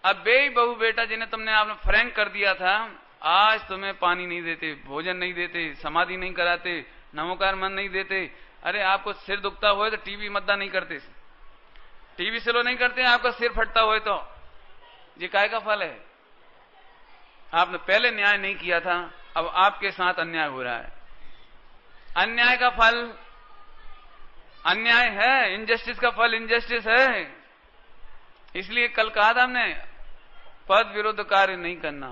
अब बे बहू बेटा जिन्हें तुमने आपने फ्रैंक कर दिया था, आज तुम्हें पानी नहीं देते, भोजन नहीं देते, समाधि नहीं कराते, नमोकार मन नहीं देते। अरे आपको सिर दुखता हो तो टीवी मद्दा नहीं करते, टीवी स्लो नहीं करते। आपका सिर फटता हो तो ये काय का फल है? आपने पहले न्याय नहीं किया था, अब आपके साथ अन्याय हो रहा है। अन्याय का फल अन्याय है, इनजस्टिस का फल इनजस्टिस है। इसलिए कल कहा था हमने, पद विरुद्ध कार्य नहीं करना।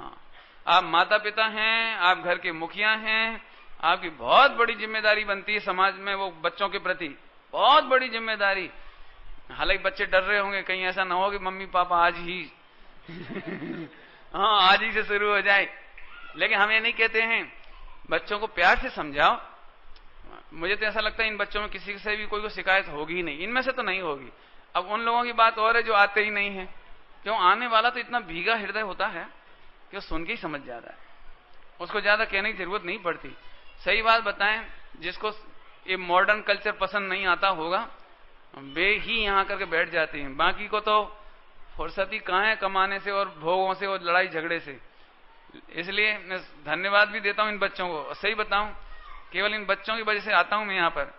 आप माता पिता हैं, आप घर के मुखिया हैं, आपकी बहुत बड़ी जिम्मेदारी बनती है समाज में, वो बच्चों के प्रति बहुत बड़ी जिम्मेदारी। हालांकि बच्चे डर रहे होंगे कहीं ऐसा ना हो कि मम्मी पापा आज ही हाँ आज ही से शुरू हो जाए, लेकिन हम ये नहीं कहते हैं। बच्चों को प्यार से समझाओ। मुझे तो ऐसा लगता है इन बच्चों में किसी से भी कोई शिकायत होगी ही नहीं, इनमें से तो नहीं होगी। अब उन लोगों की बात और है जो आते ही नहीं है। क्यों? आने वाला तो इतना भीगा हृदय होता है कि वो सुन के ही समझ जाता है, उसको ज्यादा कहने की जरूरत नहीं पड़ती। सही बात बताएं, जिसको ये मॉडर्न कल्चर पसंद नहीं आता होगा वे ही यहां करके बैठ जाते हैं, बाकी को तो फुर्सती कहां है कमाने से और भोगों से और लड़ाई झगड़े से। इसलिए मैं धन्यवाद भी देता हूं इन बच्चों को। सही बताऊं, केवल इन बच्चों की वजह से आता हूं मैं यहां पर,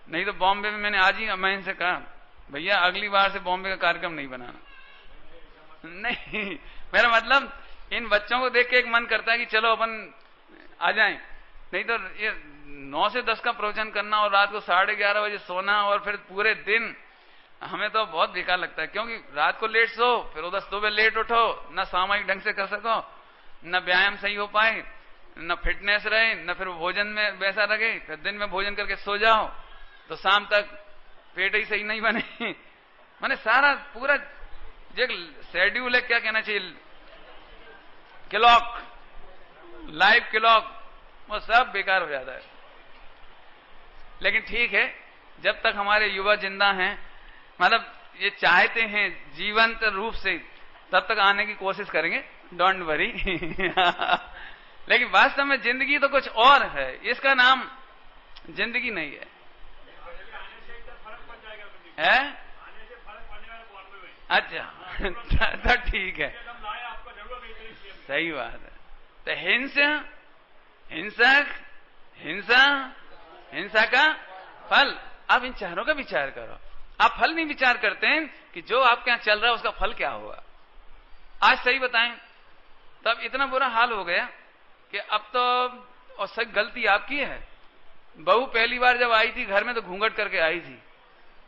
नहीं तो बॉम्बे में मैंने आज ही मैं इनसे कहा भैया अगली बार से बॉम्बे का कार्यक्रम नहीं बनाना। नहीं, मेरा मतलब इन बच्चों को देख के एक मन करता है कि चलो अपन आ जाएं, नहीं तो ये 9 से 10 का प्रवचन करना और रात को 11:30 बजे सोना और फिर पूरे दिन हमें तो बहुत बेकार लगता है। क्योंकि रात को लेट सो, फिर उधर सुबह लेट उठो, न सामाजिक ढंग से कर सको, न व्यायाम सही हो पाए, न फिटनेस रहे, न फिर भोजन में वैसा लगे, फिर दिन में भोजन करके सो जाओ तो शाम तक पेट ही सही नहीं बने। मैंने सारा पूरा जो शेड्यूल है, क्या कहना चाहिए, क्लॉक, लाइफ क्लॉक, वो सब बेकार हो जाता है। लेकिन ठीक है, जब तक हमारे युवा जिंदा हैं, मतलब ये चाहते हैं जीवंत रूप से, तब तक आने की कोशिश करेंगे, डोंट वरी। लेकिन वास्तव में जिंदगी तो कुछ और है, इसका नाम जिंदगी नहीं है। अच्छा तो ठीक है, सही बात है। तो हिंसा का फल। आप इन चारों का विचार करो। आप फल नहीं विचार करते हैं कि जो आपके यहां चल रहा है उसका फल क्या होगा। आज सही बताएं, तब इतना बुरा हाल हो गया कि अब तो, और सही गलती आपकी है, बहू पहली बार जब आई थी घर में तो घूंघट करके आई थी,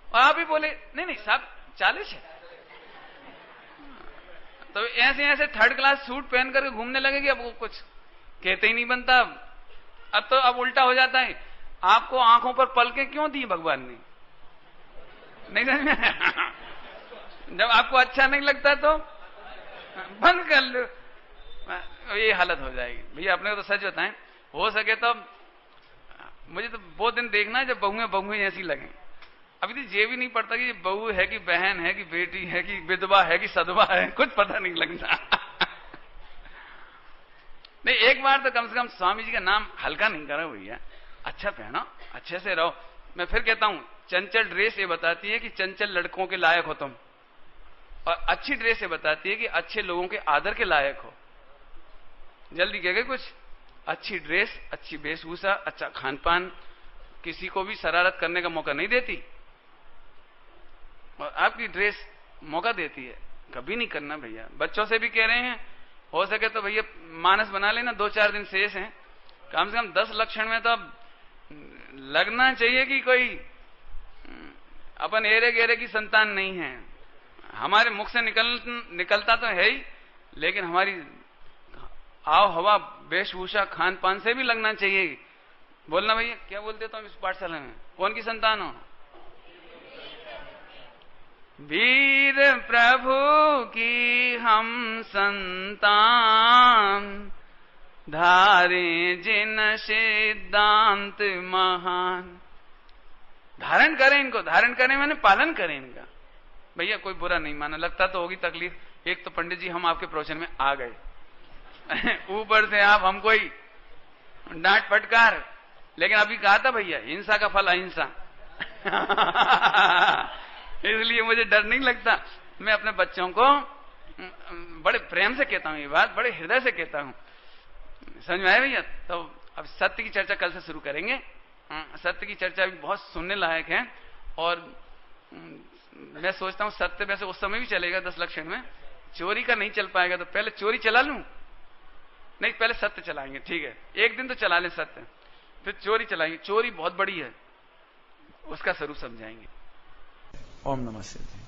और आप ही बोले नहीं नहीं साहब 40 है, तो ऐसे ऐसे 3rd क्लास सूट पहन करके घूमने लगेगी। अब वो कुछ कहते ही नहीं बनता। अब तो अब उल्टा हो जाता है, आपको आंखों पर पलकें क्यों दी भगवान ने, नहीं समझ में? जब आपको अच्छा नहीं लगता तो बंद कर लो, ये हालत हो जाएगी। भैया अपने को तो सच बताएं, हो सके तो मुझे तो वो दिन देखना है जब बहुएं ऐसी लगे। अभी तो ये भी नहीं पड़ता कि बहू है कि बहन है कि बेटी है कि विधवा है कि सधवा है, कुछ पता नहीं लगता। नहीं, एक बार तो कम से कम स्वामी जी का नाम हल्का नहीं करो भैया, अच्छा पहनो, अच्छे से रहो। मैं फिर कहता हूं, चंचल ड्रेस ये बताती है कि चंचल लड़कों के लायक हो तुम, और अच्छी ड्रेस ये बताती है कि अच्छे लोगों के आदर के लायक हो। जल्दी कह गए कुछ, अच्छी ड्रेस, अच्छी वेशभूषा, अच्छा खान पान किसी को भी शरारत करने का मौका नहीं देती, और आपकी ड्रेस मौका देती है। कभी नहीं करना भैया। बच्चों से भी कह रहे हैं, हो सके तो भैया मानस बना लेना, 2-4 दिन शेष हैं, कम से कम 10 लक्षण में तो अब लगना चाहिए कि कोई अपन एरे गेरे की संतान नहीं है। हमारे मुख से निकलता तो है ही, लेकिन हमारी आव हवा, वेशभूषा, खान पान से भी लगना चाहिए। बोलना भैया, क्या बोल देता हूं इस पाठशाला में, कौन की संतान हो? वीर प्रभु की हम संतान, धारे जिन सिद्धांत महान। धारण करें इनको, धारण करें मैंने पालन करें इनका। भैया कोई बुरा नहीं माना, लगता तो होगी तकलीफ। एक तो पंडित जी हम आपके प्रवचन में आ गए, ऊपर से आप हमको ही डांट फटकार, लेकिन अभी कहा था भैया हिंसा का फल अहिंसा। इसलिए मुझे डर नहीं लगता। मैं अपने बच्चों को बड़े प्रेम से कहता हूं, ये बात बड़े हृदय से कहता हूं। समझ में आया भैया? तो अब सत्य की चर्चा कल से शुरू करेंगे। सत्य की चर्चा भी बहुत सुनने लायक है, और मैं सोचता हूं सत्य वैसे उस समय भी चलेगा 10 लक्षण में। चोरी का नहीं चल पाएगा तो पहले चोरी चला लूं, नहीं, पहले सत्य चलाएंगे, ठीक है, एक दिन तो चला लें सत्य, फिर चोरी चलाएंगे। चोरी बहुत बड़ी है, उसका स्वरूप समझाएंगे। ओम नमः शिवाय।